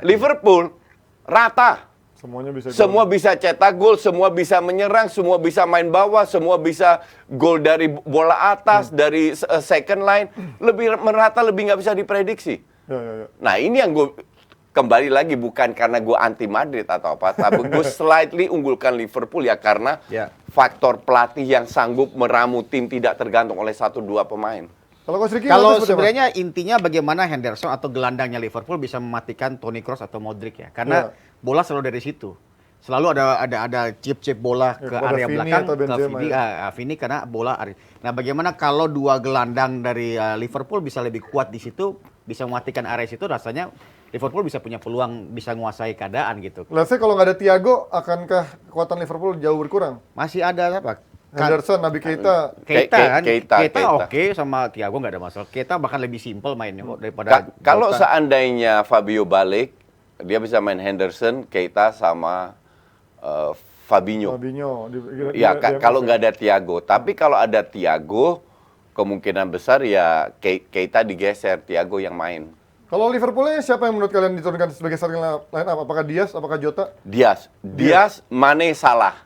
Liverpool rata. Semua bisa cetak gol, semua bisa menyerang, semua bisa main bawah, semua bisa gol dari bola atas, dari second line, lebih merata, lebih nggak bisa diprediksi. Nah ini yang gue kembali lagi bukan karena gue anti Madrid atau apa, tapi gue slightly unggulkan Liverpool ya karena faktor pelatih yang sanggup meramu tim tidak tergantung oleh 1-2 pemain. Kalau sebenarnya intinya bagaimana Henderson atau gelandangnya Liverpool bisa mematikan Toni Kroos atau Modric ya, karena bola selalu dari situ. Selalu ada chip bola ke area belakang ke Vini karena bola. Nah, bagaimana kalau 2 gelandang dari Liverpool bisa lebih kuat di situ, bisa mematikan area situ, rasanya Liverpool bisa punya peluang bisa menguasai keadaan gitu. Let's say kalau nggak ada Thiago, akankah kekuatan Liverpool jauh berkurang? Masih ada apa? Henderson, Naby Keita. Keita kan, Keita. oke sama Thiago nggak ada masalah. Keita bahkan lebih simpel mainnya kok daripada Kalau Jota. seandainya Fabio balik, dia bisa main Henderson, Keita sama Fabinho. Fabinho. Ya, kalau nggak ada Thiago. Tapi kalau ada Thiago, kemungkinan besar ya Keita digeser, Thiago yang main. Kalau Liverpoolnya siapa yang menurut kalian diturunkan sebagai starting line up? Apakah Diaz, apakah Jota? Diaz, Mane, Salah.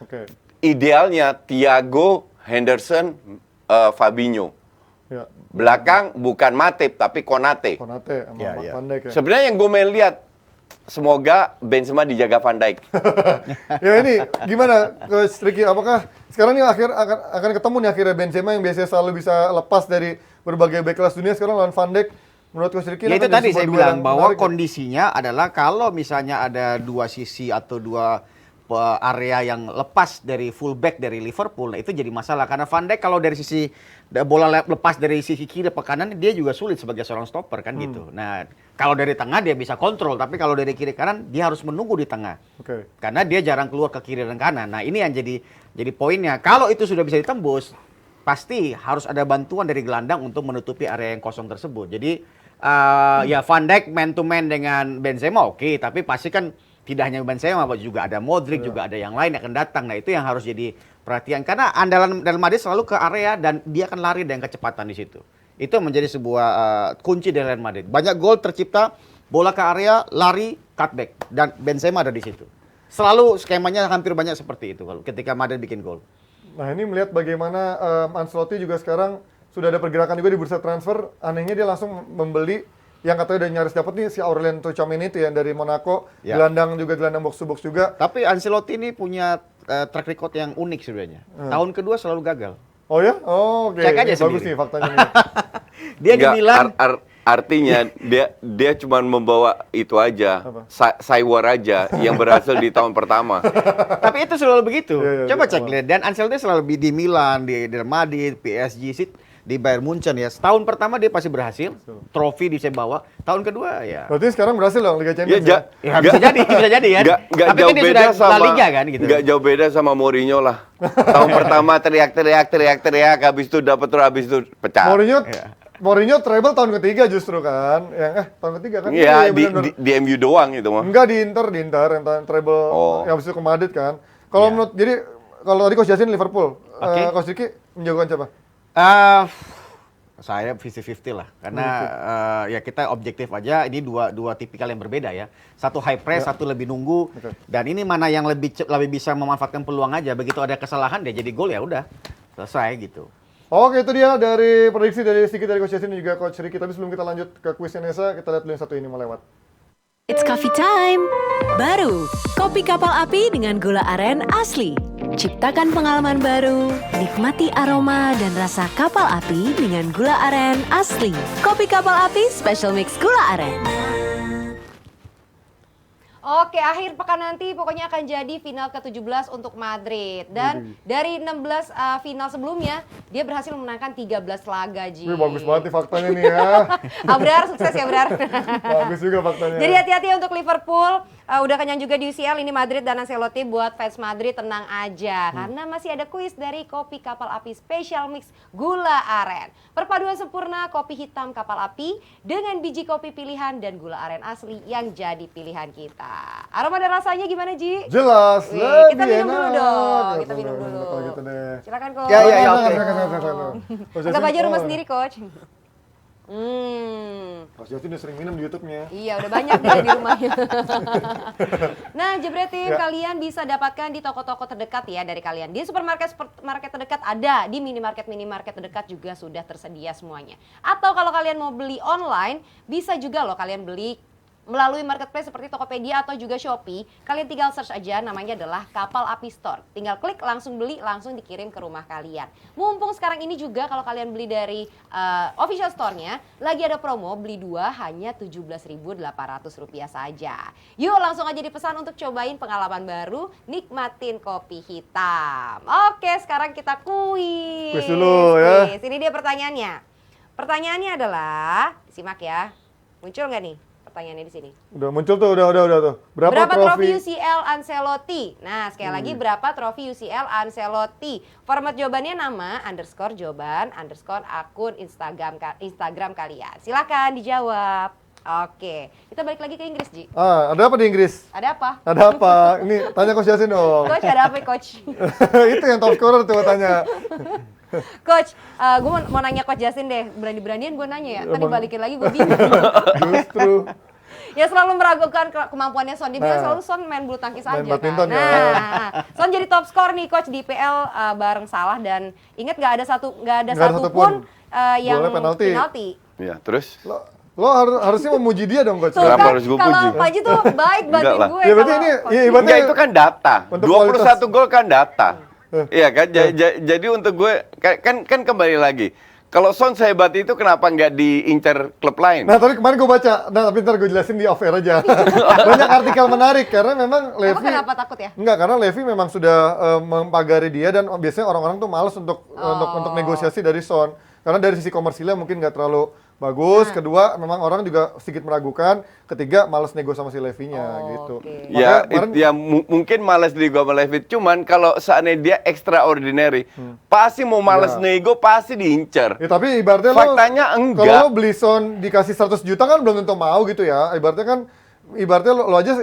Oke. Idealnya Thiago, Henderson, Fabinho. Ya. Belakang bukan Matip tapi Konate. Konate sama Ya, ya. Van Dijk ya. Sebenarnya yang gue main lihat, semoga Benzema dijaga Van Dijk. Ya ini gimana Coach Ricky? Apakah sekarang ini akan ketemu nih akhirnya Benzema yang biasanya selalu bisa lepas dari berbagai back kelas dunia sekarang lawan Van Dijk? Menurut Coach Ricky? Ya itu akan jadi tadi sebuah saya duel bilang yang bahwa menarik ya? kondisinya adalah kalau misalnya ada dua sisi atau dua area yang lepas dari fullback dari Liverpool, nah itu jadi masalah karena Van Dijk kalau dari sisi bola lepas dari sisi kiri ke kanan dia juga sulit sebagai seorang stopper kan gitu. Nah kalau dari tengah dia bisa kontrol, tapi kalau dari kiri kanan dia harus menunggu di tengah. Oke. Karena dia jarang keluar ke kiri dan kanan. Nah ini yang jadi poinnya. Kalau itu sudah bisa ditembus, pasti harus ada bantuan dari gelandang untuk menutupi area yang kosong tersebut. Jadi ya Van Dijk man to man dengan Benzema oke, tapi pasti kan tidak hanya Benzema, juga ada Modric, juga ada yang lain yang akan datang. Nah itu yang harus jadi perhatian. Karena andalan Real Madrid selalu ke area dan dia akan lari dengan kecepatan di situ. Itu menjadi sebuah kunci dari Real Madrid. Banyak gol tercipta, bola ke area, lari, cutback. Dan Benzema ada di situ. Selalu skemanya hampir banyak seperti itu kalau ketika Madrid bikin gol. Nah ini melihat bagaimana Ancelotti juga sekarang sudah ada pergerakan juga di bursa transfer. Anehnya dia langsung membeli yang katanya udah nyaris dapat nih si Aurelien Tchouameni itu yang dari Monaco, Ya. gelandang box to box juga. Tapi Ancelotti ini punya track record yang unik sebenarnya. Tahun kedua selalu gagal. Oh ya? Oh, oke. Cek aja Ini bagus sendiri. nih faktanya nih. Dia di Nggak, Milan, artinya dia cuma membawa itu aja, Apa? Saywar aja yang berhasil di tahun pertama. tapi itu selalu begitu. Iya, iya, Coba iya. cek lihat. Dan Ancelotti selalu di Milan, di Real Madrid, PSG, di Bayern Munchen ya. Tahun pertama dia pasti berhasil, trofi bisa bawa. Tahun kedua ya. Berarti sekarang berhasil dong Liga Champions. Ya, Ya bisa jadi kan. Nggak Tapi jauh kan dia beda sudah sama La Liga kan gitu. nggak jauh beda sama Mourinho lah. Tahun pertama teriak, habis itu dapat terus, habis itu pecah. Mourinho treble tahun ketiga justru kan. Yang tahun ketiga kan. Iya, bener-bener. di MU doang itu mah. Enggak di Inter yang treble Oh. yang habis itu ke Madrid kan. Kalau menurut jadi kalau tadi Coach Yasin Liverpool, Oke. Coach Ricky menjagokan siapa? Saya 50-50 lah, karena ya kita objektif aja. Ini dua tipikal yang berbeda ya. Satu high press, satu lebih nunggu. Oke. Dan ini mana yang lebih bisa memanfaatkan peluang aja. Begitu ada kesalahan dia jadi gol ya udah selesai gitu. Oke, itu dia dari prediksi dari sedikit dari Coach Yasin dan juga Coach Ricky. Tapi sebelum kita lanjut ke kuisnya Nesa, kita lihat dulu yang satu ini mau lewat. It's coffee time. Baru, kopi kapal api dengan gula aren asli. Ciptakan pengalaman baru, nikmati aroma dan rasa kapal api dengan gula aren asli. Kopi kapal api Special Mix Gula Aren. Oke, akhir pekan nanti pokoknya akan jadi final ke-17 untuk Madrid. Dan dari 16 final sebelumnya, dia berhasil memenangkan 13 laga, Ji. Wih, bagus banget nih faktanya nih ya. Abrar, sukses ya, Abrar. Bagus juga faktanya. Jadi hati-hati untuk Liverpool. Udah kenyang juga di UCL ini Madrid dan Ancelotti. Buat fans Madrid tenang aja. Karena masih ada kuis dari kopi kapal api Special Mix Gula Aren. Perpaduan sempurna kopi hitam kapal api dengan biji kopi pilihan dan gula aren asli yang jadi pilihan kita. Aroma dan rasanya gimana, Ji? Jelas. Wih, kita lebih minum dulu enak. dong. Ya, Kita minum bener, dulu. kalau gitu deh. Silakan, Coach. Ya, ya, ya, oke. Coach Anggap Yasin, aja rumah oh. sendiri, Coach. Coach Yasin udah sering minum di YouTube-nya. Iya, udah banyak deh di rumahnya. Nah, Jebret Tim, Ya. kalian bisa dapatkan di toko-toko terdekat ya dari kalian. Di supermarket terdekat ada, di minimarket terdekat juga sudah tersedia semuanya. Atau kalau kalian mau beli online, bisa juga loh kalian beli melalui marketplace seperti Tokopedia atau juga Shopee. Kalian tinggal search aja, namanya adalah Kapal Api Store. Tinggal klik, langsung beli, langsung dikirim ke rumah kalian. Mumpung sekarang ini juga kalau kalian beli dari official store-nya, lagi ada promo, beli 2 hanya Rp17.800 saja. Yuk langsung aja dipesan untuk cobain pengalaman baru, nikmatin kopi hitam. Oke, sekarang kita kuis. Kuis dulu ya. Kuis. Ini dia pertanyaannya. Pertanyaannya adalah, simak ya, muncul nggak nih? pertanyaannya di sini. Udah muncul tuh, udah tuh. Berapa trofi UCL Ancelotti? Nah, sekali lagi berapa trofi UCL Ancelotti? Format jawabannya nama, underscore jawaban, underscore akun Instagram kalian. Silakan dijawab. Oke, kita balik lagi ke Inggris, Ji. Ada apa di Inggris? Ada apa? Ada apa? Ini tanya Coach Yasin dong. Coach, ada apa, Coach? Itu yang top scorer tuh tanya. Coach, gue mau nanya Coach Yasin deh. Berani-beranian gue nanya ya. Tadi balikin lagi gue bingung. Justru. Ya selalu meragukan kemampuannya Son. Dia bilang selalu Son main bulu tangkis aja badminton kan. ya. Nah, Son jadi top skor nih Coach di IPL bareng Salah, dan ingat nggak ada satu pun yang golnya penalti. Ya, terus? Lo harusnya memuji dia dong Coach. Tuh Kenapa kan, harus gue kalau puji? Pak Haji tuh baik bantuin lah. gue. Ya berarti kalau ini, Coach. ya ibaratnya Enggak, itu kan data. Untuk 21 gol kan data. Iya kan? Jadi untuk gue kan kembali lagi. Kalau Son sehebat itu kenapa nggak diincar klub lain? Nah, tapi kemarin gue baca, tapi ntar gue jelasin di off air aja. Banyak artikel menarik, karena memang Levy... Emang kenapa takut ya? Enggak, karena Levy memang sudah mempagari dia, dan biasanya orang-orang tuh males untuk negosiasi dari Son. Karena dari sisi komersilnya mungkin nggak terlalu bagus. Kedua, memang orang juga sedikit meragukan. Ketiga, males nego sama si Levy-nya gitu. Oke. Ya, Makanya mungkin malas nego sama Levy. Cuman kalau seandainya dia extraordinary, pasti mau malas nego, pasti diincar. Ya tapi ibaratnya Faktanya enggak. Kalau lo beli Son dikasih 100 juta kan belum tentu mau gitu ya. Ibaratnya lo aja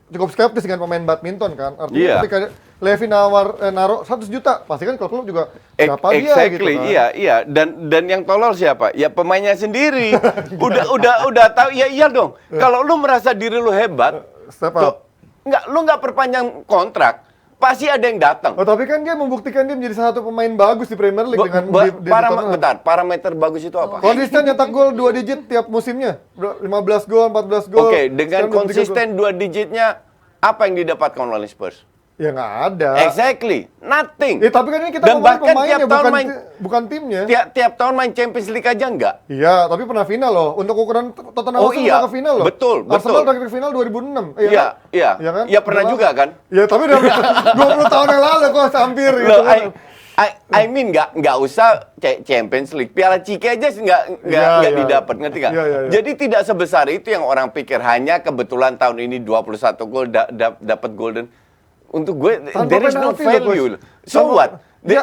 cukup skeptis dengan pemain badminton kan. Artinya Iya. ketika Levy naruh 100 juta, pasti kan klub juga berapa dia gitu Exactly, kan. iya. Dan yang tolol siapa? Ya pemainnya sendiri. udah tahu, ya iya dong. Kalau lu merasa diri lu hebat, Step up. lu nggak perpanjang kontrak, pasti ada yang datang. Oh, tapi kan dia membuktikan dia menjadi salah satu pemain bagus di Premier League dengan Tottenham. Parameter bagus itu apa? Konsisten nyetak gol 2 digit tiap musimnya. 15 gol, 14 gol. Oke, dengan Sekarang 23 konsisten 2 digitnya, apa yang didapatkan oleh Spurs? Ya nggak ada. Exactly, nothing. Tapi kan ini kita Dan ngomongin bahkan pemainnya, tiap tahun bukan timnya. Tiap tahun main Champions League aja enggak? Iya, tapi pernah final loh. Untuk ukuran Tottenham Oh, Hotspur iya. pernah ke final loh. Betul. Arsenal terakhir ke final 2006. Iya, iya. Iya kan? Iya pernah Udah juga lama. kan? Iya, tapi udah 20 tahun yang lalu kok hampir gitu. Loh, I mean nggak usah Champions League, Piala Ciki aja sih nggak Iya. didapat, ngerti nggak? Iya. Jadi tidak sebesar itu yang orang pikir. Hanya kebetulan tahun ini 21 gol dapat golden. Untuk gue Tanpa there is no penalti loh, value. Coach. So Tanpa- what? Ya.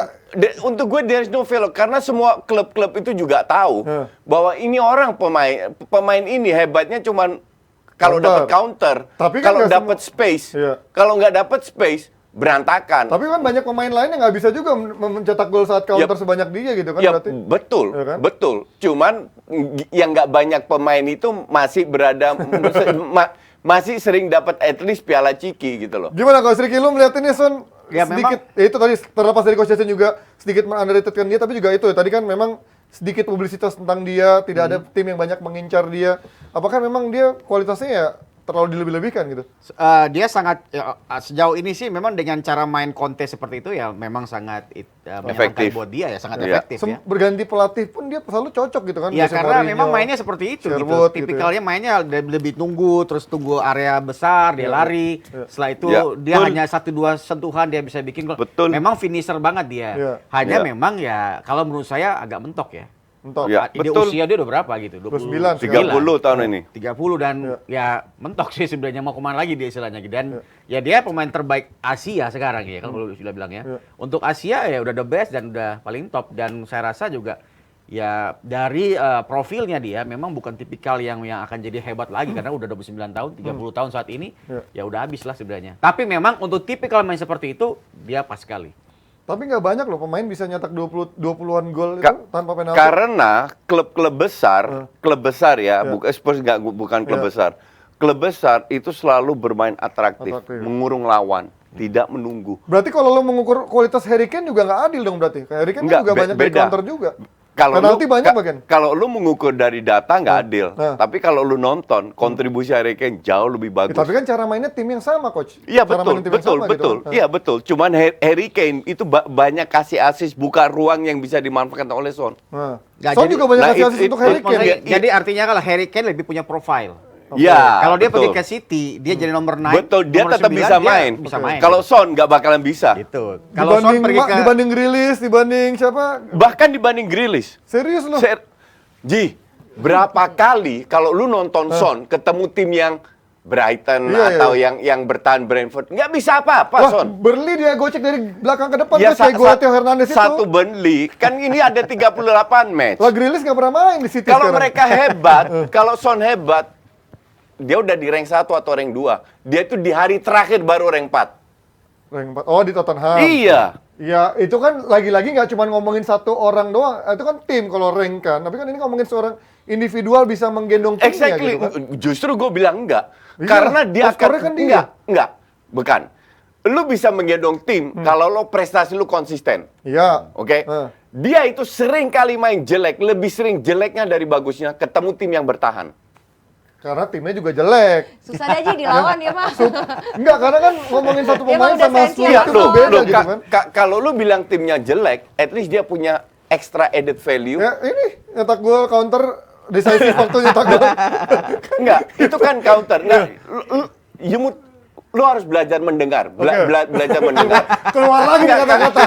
Untuk gue there is no value karena semua klub-klub itu juga tahu bahwa ini orang pemain ini hebatnya cuman kalau Counter. dapat counter, Tapi kan kalau nggak dapat space, Iya. kalau nggak dapat space berantakan. Tapi kan banyak pemain lain yang nggak bisa juga mencetak gol saat counter sebanyak dia gitu kan Ya berarti. betul, Ya kan? betul. Cuman yang nggak banyak pemain itu masih berada masih sering dapat at least Piala Ciki gitu loh. Gimana Coach Ricky, lu melihat ini Son Ya, sedikit, ya itu tadi terlepas dari Coach Jason juga sedikit underratedkan dia, tapi juga itu tadi kan memang sedikit publisitas tentang dia, tidak ada tim yang banyak mengincar dia. Apakah memang dia kualitasnya ya terlalu dilebih-lebihkan gitu? Dia sangat sejauh ini sih memang dengan cara main kontes seperti itu ya memang sangat menyenangkan Efektif. buat dia ya, sangat Iya. efektif ya. Berganti pelatih pun dia selalu cocok gitu kan. Ya Jose karena Mourinho, memang mainnya seperti itu gitu. Sherwood gitu Tipikalnya mainnya lebih tunggu, terus tunggu area besar, dia lari. Setelah itu Ya, dia betul. hanya 1-2 sentuhan dia bisa bikin gol. Betul. Memang finisher banget dia. Ya. Hanya Ya. memang ya kalau menurut saya agak mentok ya. Mentok. Ya, Dia betul. usia dia udah berapa gitu? 29 30 tahun ini. 30 dan ya mentok sih sebenarnya mau kemana lagi dia istilahnya gitu. Dan ya dia pemain terbaik Asia sekarang ya kalau sudah bilang ya. Untuk Asia ya udah the best dan udah paling top, dan saya rasa juga ya dari profilnya dia memang bukan tipikal yang akan jadi hebat lagi karena udah 29 tahun, 30 tahun saat ini ya udah habis lah sebenarnya. Tapi memang untuk tipikal main seperti itu dia pas sekali. Tapi nggak banyak loh pemain bisa nyetak 20-an gol itu tanpa penalti. Karena klub-klub besar ya, Spurs bukan klub besar. Klub besar itu selalu bermain atraktif, mengurung lawan, tidak menunggu. Berarti kalau lo mengukur kualitas Harry Kane juga nggak adil dong berarti. Harry Kane Enggak, kan juga banyak di beda. counter juga. Kalau penalti lu, banyak bagian. Kalau lu mengukur dari data nggak adil, tapi kalau lu nonton kontribusi Harry Kane jauh lebih bagus. Tapi kan cara mainnya tim yang sama, Coach. Iya Cara betul, mainin tim yang betul, sama betul. Gitu kan. Iya betul. Cuman Harry Kane itu banyak kasih assist, buka ruang yang bisa dimanfaatkan oleh Son. Nah. Nggak, Son jadi- juga banyak nah, kasih assist untuk Harry Kane. Makanya, jadi artinya kalau Harry Kane lebih punya profile. Iya. Kalau dia betul. pergi ke City, dia jadi nomor 9. Betul, dia nomor tetap 9, bisa dia main. Bisa main. Kalau Son nggak bakalan bisa. gitu. Kalau Son Dibanding pergi ke dibanding Grealish, dibanding siapa? Bahkan dibanding Grealish. Serius loh. Ji, berapa kali kalau lu nonton Son ketemu tim yang Brighton Iya, atau yang bertahan Brentford, nggak bisa apa-apa Wah, Son. Burnley dia gocek dari belakang ke depan Ya, Coach, kayak Theo Hernandez itu. satu Burnley, kan ini ada 38 match. Lah Grealish nggak pernah main di City Kalau sekarang. mereka hebat, kalau Son hebat, dia udah di rank 1 atau rank 2. Dia itu di hari terakhir baru rank 4. Rank 4. Oh, di Tottenham. Iya. Ya, itu kan lagi-lagi nggak cuma ngomongin satu orang doang. Itu kan tim kalau rank kan. Tapi kan ini ngomongin seorang individual bisa menggendong timnya Exactly. gitu kan. Justru gue bilang enggak. Iya, Karena dia top scorer kan dia. Enggak. Bukan. Lu bisa menggendong tim kalau lo prestasi lu konsisten. Iya. Oke? Dia itu sering kali main jelek, lebih sering jeleknya dari bagusnya ketemu tim yang bertahan. Karena timnya juga jelek. Susah aja dilawan ya, Mas. Enggak, karena kan ngomongin satu Emang pemain udah sama sensi Smith ya, itu Loh, beda loh, gitu kan. kalau lu bilang timnya jelek, at least dia punya extra added value. Ya, ini nyetak gol counter decisive waktu nyetak gol. Enggak, itu kan counter. Enggak, lu harus belajar mendengar, Oke. belajar mendengar. Keluar lagi nih kata-kata.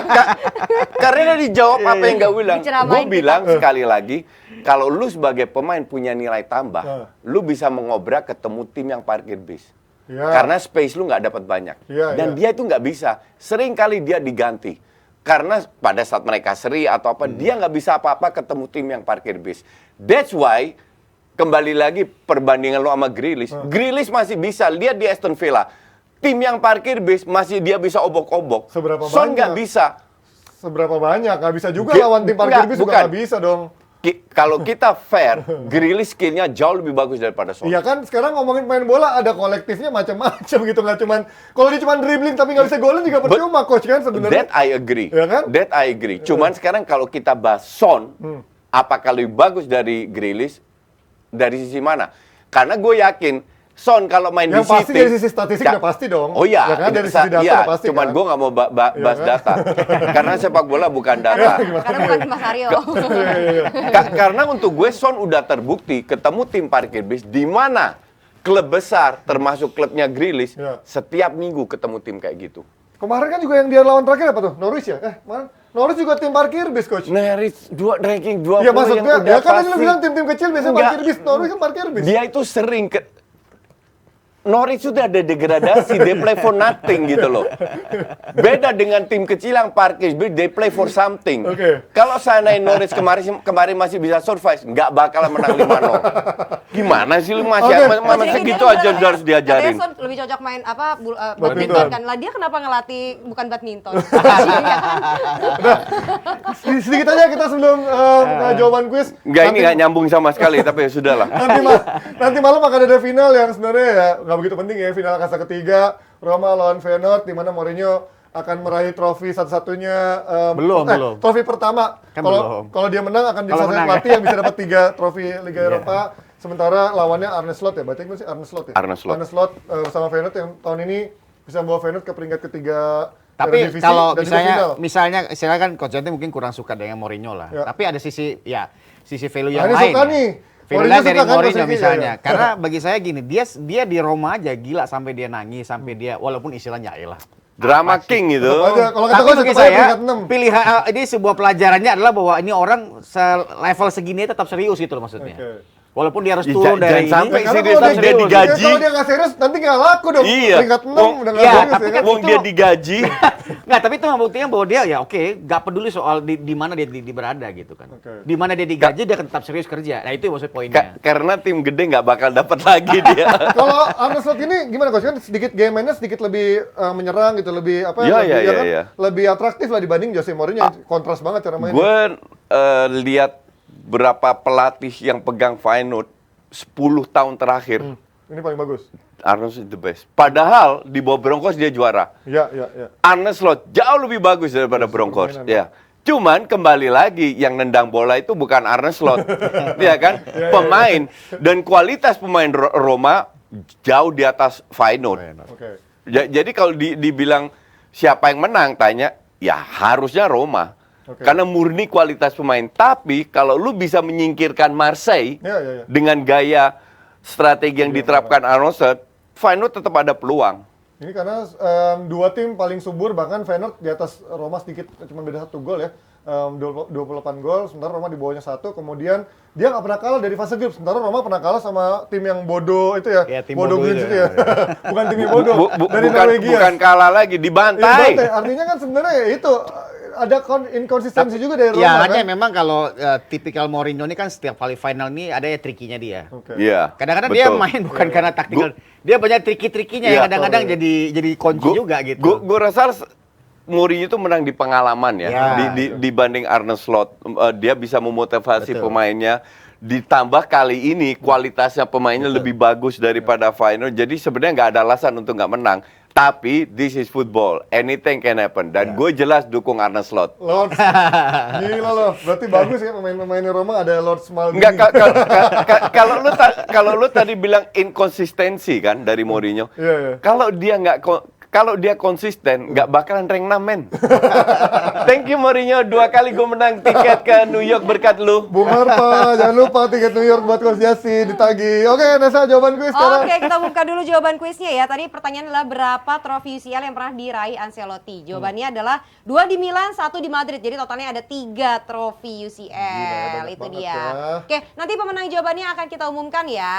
Karena dia dijawab apa yang gak bilang. Diceramain Gue kita. bilang sekali lagi, kalau lu sebagai pemain punya nilai tambah, lu bisa mengobrak ketemu tim yang parkir bis. Ya. Karena space lu nggak dapat banyak. Ya, Dan ya. dia itu nggak bisa. Sering kali dia diganti. Karena pada saat mereka seri atau apa, dia nggak bisa apa-apa ketemu tim yang parkir bis. That's why, kembali lagi perbandingan lu sama Grealish. Grealish masih bisa, lihat di Aston Villa. Tim yang parkir bis masih dia bisa obok-obok. Seberapa Son banyak? nggak bisa. Seberapa banyak? Nggak bisa juga Ge- lawan tim parkir enggak, bis juga bukan. nggak bisa dong. Kalau kita fair, Grealish skillnya jauh lebih bagus daripada Son. Iya kan, sekarang ngomongin main bola ada kolektifnya macam-macam gitu, nggak cuman kalau dia cuman dribbling tapi nggak bisa golin juga percuma coach kan sebenarnya. That I agree. Ya kan? That I agree. Cuman sekarang kalau kita bahas Son, apakah lebih bagus dari Grealish? Dari sisi mana? Karena gue yakin Son kalau main Yang di pasti City, dari sisi statistik udah pasti dong. Oh iya, Ya kan, dari sisi data iya, udah pasti cuman kan. gue nggak mau bahas kan? data. Karena sepak bola bukan data. Karena bukan Mas Aryo. Karena untuk gue Son udah terbukti ketemu tim parkir bis di mana klub besar termasuk klubnya Grealish Ya. setiap minggu ketemu tim kayak gitu. Kemarin kan juga yang dia lawan terakhir apa tuh? Norwich ya? Kemarin Norwich juga tim parkir bis coach. Norwich ranking 20 Iya maksudnya, yang udah ya kan tadi lu pasti. bilang tim-tim kecil biasanya Enggak. parkir bis, Norwich kan parkir bis. Dia itu sering Norwich sudah ada degradasi, they play for nothing gitu loh. Beda dengan tim kecil yang parkir, they play for something. Oke. Kalau seandainya Norwich kemarin masih bisa survive, nggak bakalan menang 5-0. Gimana sih lu masih Oke. mana segitu aja udah harus diajarin. Katanya Son lebih cocok main apa Badminton. badminton kan. Lah dia kenapa ngelatih bukan badminton? Iya kan? Sedikit aja kita sebelum jawaban kuis. Enggak, ini nggak nyambung sama sekali, tapi ya sudahlah. Nanti malam akan ada final yang sebenarnya ya nggak begitu penting ya, final kasta ketiga Roma lawan Feyenoord di mana Mourinho akan meraih trofi satu-satunya Belum. trofi pertama. Kan Kalau belum. kalau dia menang akan jadi Kalau satu menang, pelatih ya. yang bisa dapat 3 trofi Liga Eropa. Sementara lawannya Arne Slot ya, baca sih Arne Slot ya. Arne Slot. Arne Slot bersama Feyenoord yang tahun ini bisa membawa Feyenoord ke peringkat ketiga Tapi Eredivisie kalau dan juga final. misalnya kan Coach Jante mungkin kurang suka dengan Mourinho lah. Ya. Tapi ada sisi value Nah, yang ini lain. suka ya. nih. Value Mourinho lain dari suka kan Mourinho posisi, misalnya. ya. Karena bagi saya gini, dia di Roma aja gila sampai dia nangis, sampai dia walaupun istilahnya ya lah. Drama King gitu. Tetap aja, kalau kata Tapi coach bagi tetap aja saya peringkat 6. pilihan ini sebuah pelajarannya adalah bahwa ini orang level segini tetap serius gitu loh maksudnya. Oke. Walaupun dia harus Ya, turun jangan dari ini. sampai Karena serius, kalau tapi dia digaji. Kalau dia nggak serius, nanti nggak laku dong. Iya. Peringkat 6 Wong- udah nggak iya, serius tapi ya kan kan. Wong dia digaji. Nggak, tapi itu membuktikan bahwa dia ya oke, nggak peduli soal di mana dia berada gitu kan. Oke. Di mana dia digaji dia akan tetap serius kerja. Nah itu maksud poinnya. Karena tim gede nggak bakal dapat lagi dia. Kalau Arne Slot ini gimana coach? Kan sedikit game mainnya sedikit lebih menyerang gitu, lebih apa Iya, lebih, iya, ya kan? iya. Lebih atraktif lah dibanding Jose Mourinho yang kontras banget cara mainnya. Gue lihat berapa pelatih yang pegang Feyenoord 10 tahun terakhir, Ini paling bagus. Arne Slot the best. Padahal di bawah Broncos dia juara. Iya, iya, iya. Arne Slot jauh lebih bagus daripada Broncos. permainan, Ya. Cuman kembali lagi yang nendang bola itu bukan Arne Slot, ya kan? Pemain dan kualitas pemain Roma jauh di atas Feyenoord. Oke. Jadi kalau dibilang siapa yang menang, tanya ya harusnya Roma. Oke. Karena murni kualitas pemain. Tapi kalau lu bisa menyingkirkan Marseille Iya, iya, iya. dengan gaya strategi yang diterapkan Arne Slot, Feyenoord tetap ada peluang. Ini karena dua tim paling subur, bahkan Feyenoord di atas Roma sedikit, cuma beda 1 gol ya. 28 gol, sementara Roma di bawahnya 1. Kemudian dia nggak pernah kalah dari fase grup, sementara Roma pernah kalah sama tim yang bodoh itu ya, Iya, tim bodoh bodoh Glimt itu itu ya. Bukan tim yang bodoh, dari bukan, Norwegia. bukan kalah lagi, Iya, dibantai. bantai. Artinya kan sebenarnya ya itu ada inkonsistensi juga dari Roma Ya, hanya kan. memang kalau tipikal Mourinho ini kan setiap kali final nih ada ya trikinya dia. Oke. Iya. Kadang-kadang dia betul. main bukan karena taktikal. Dia banyak triki-trikinya yang Iya, kadang-kadang betul. jadi kunci juga gitu. Gue rasa Mourinho itu menang di pengalaman ya, Ya, dibanding Arne Slot. Dia bisa memotivasi Betul. pemainnya. Ditambah kali ini kualitasnya pemainnya lebih bagus daripada final. Jadi sebenarnya nggak ada alasan untuk nggak menang. Tapi this is football, anything can happen. Dan gue jelas dukung Arne Slot. Lord, gila loh. Berarti bagus ya pemain-pemainnya Roma ada Lord Maldini. Enggak, kalau lu tadi bilang inkonsistensi kan dari Mourinho. Iya, iya. Kalau dia konsisten, nggak bakalan rank 6, men. Thank you Mourinho, 2 kali gue menang tiket ke New York berkat lu. Bung Harpa, jangan lupa tiket New York buat Coach Jasi ditagih. Oke, Nesa, jawaban gue sekarang. Oke, kita buka dulu jawaban kuisnya ya. Tadi pertanyaan adalah berapa trofi UCL yang pernah diraih Ancelotti? Jawabannya adalah 2 di Milan, 1 di Madrid. Jadi totalnya ada 3 trofi UCL. Gila, banyak Itu banget dia. ya. Oke, nanti pemenang jawabannya akan kita umumkan ya.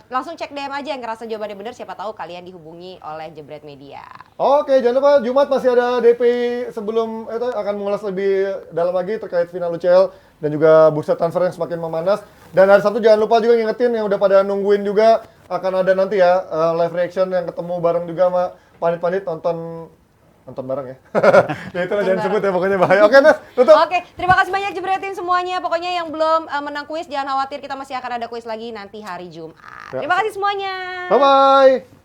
Langsung cek DM aja yang ngerasa jawabannya benar. Siapa tahu kalian dihubungi oleh Jebret Media. Oke, jangan lupa Jumat masih ada DP sebelum itu akan mengulas lebih dalam lagi terkait final UCL dan juga bursa transfer yang semakin memanas. Dan hari Sabtu jangan lupa juga ngingetin yang udah pada nungguin juga akan ada nanti ya live reaction yang ketemu bareng juga sama panit-panit nonton bareng ya. Ya itulah jangan sebut ya pokoknya bahaya. Oke, Nes, tutup. Oke, terima kasih banyak Jebretin semuanya. Pokoknya yang belum menang kuis jangan khawatir, kita masih akan ada kuis lagi nanti hari Jumat. Ya. Terima kasih semuanya. Bye bye.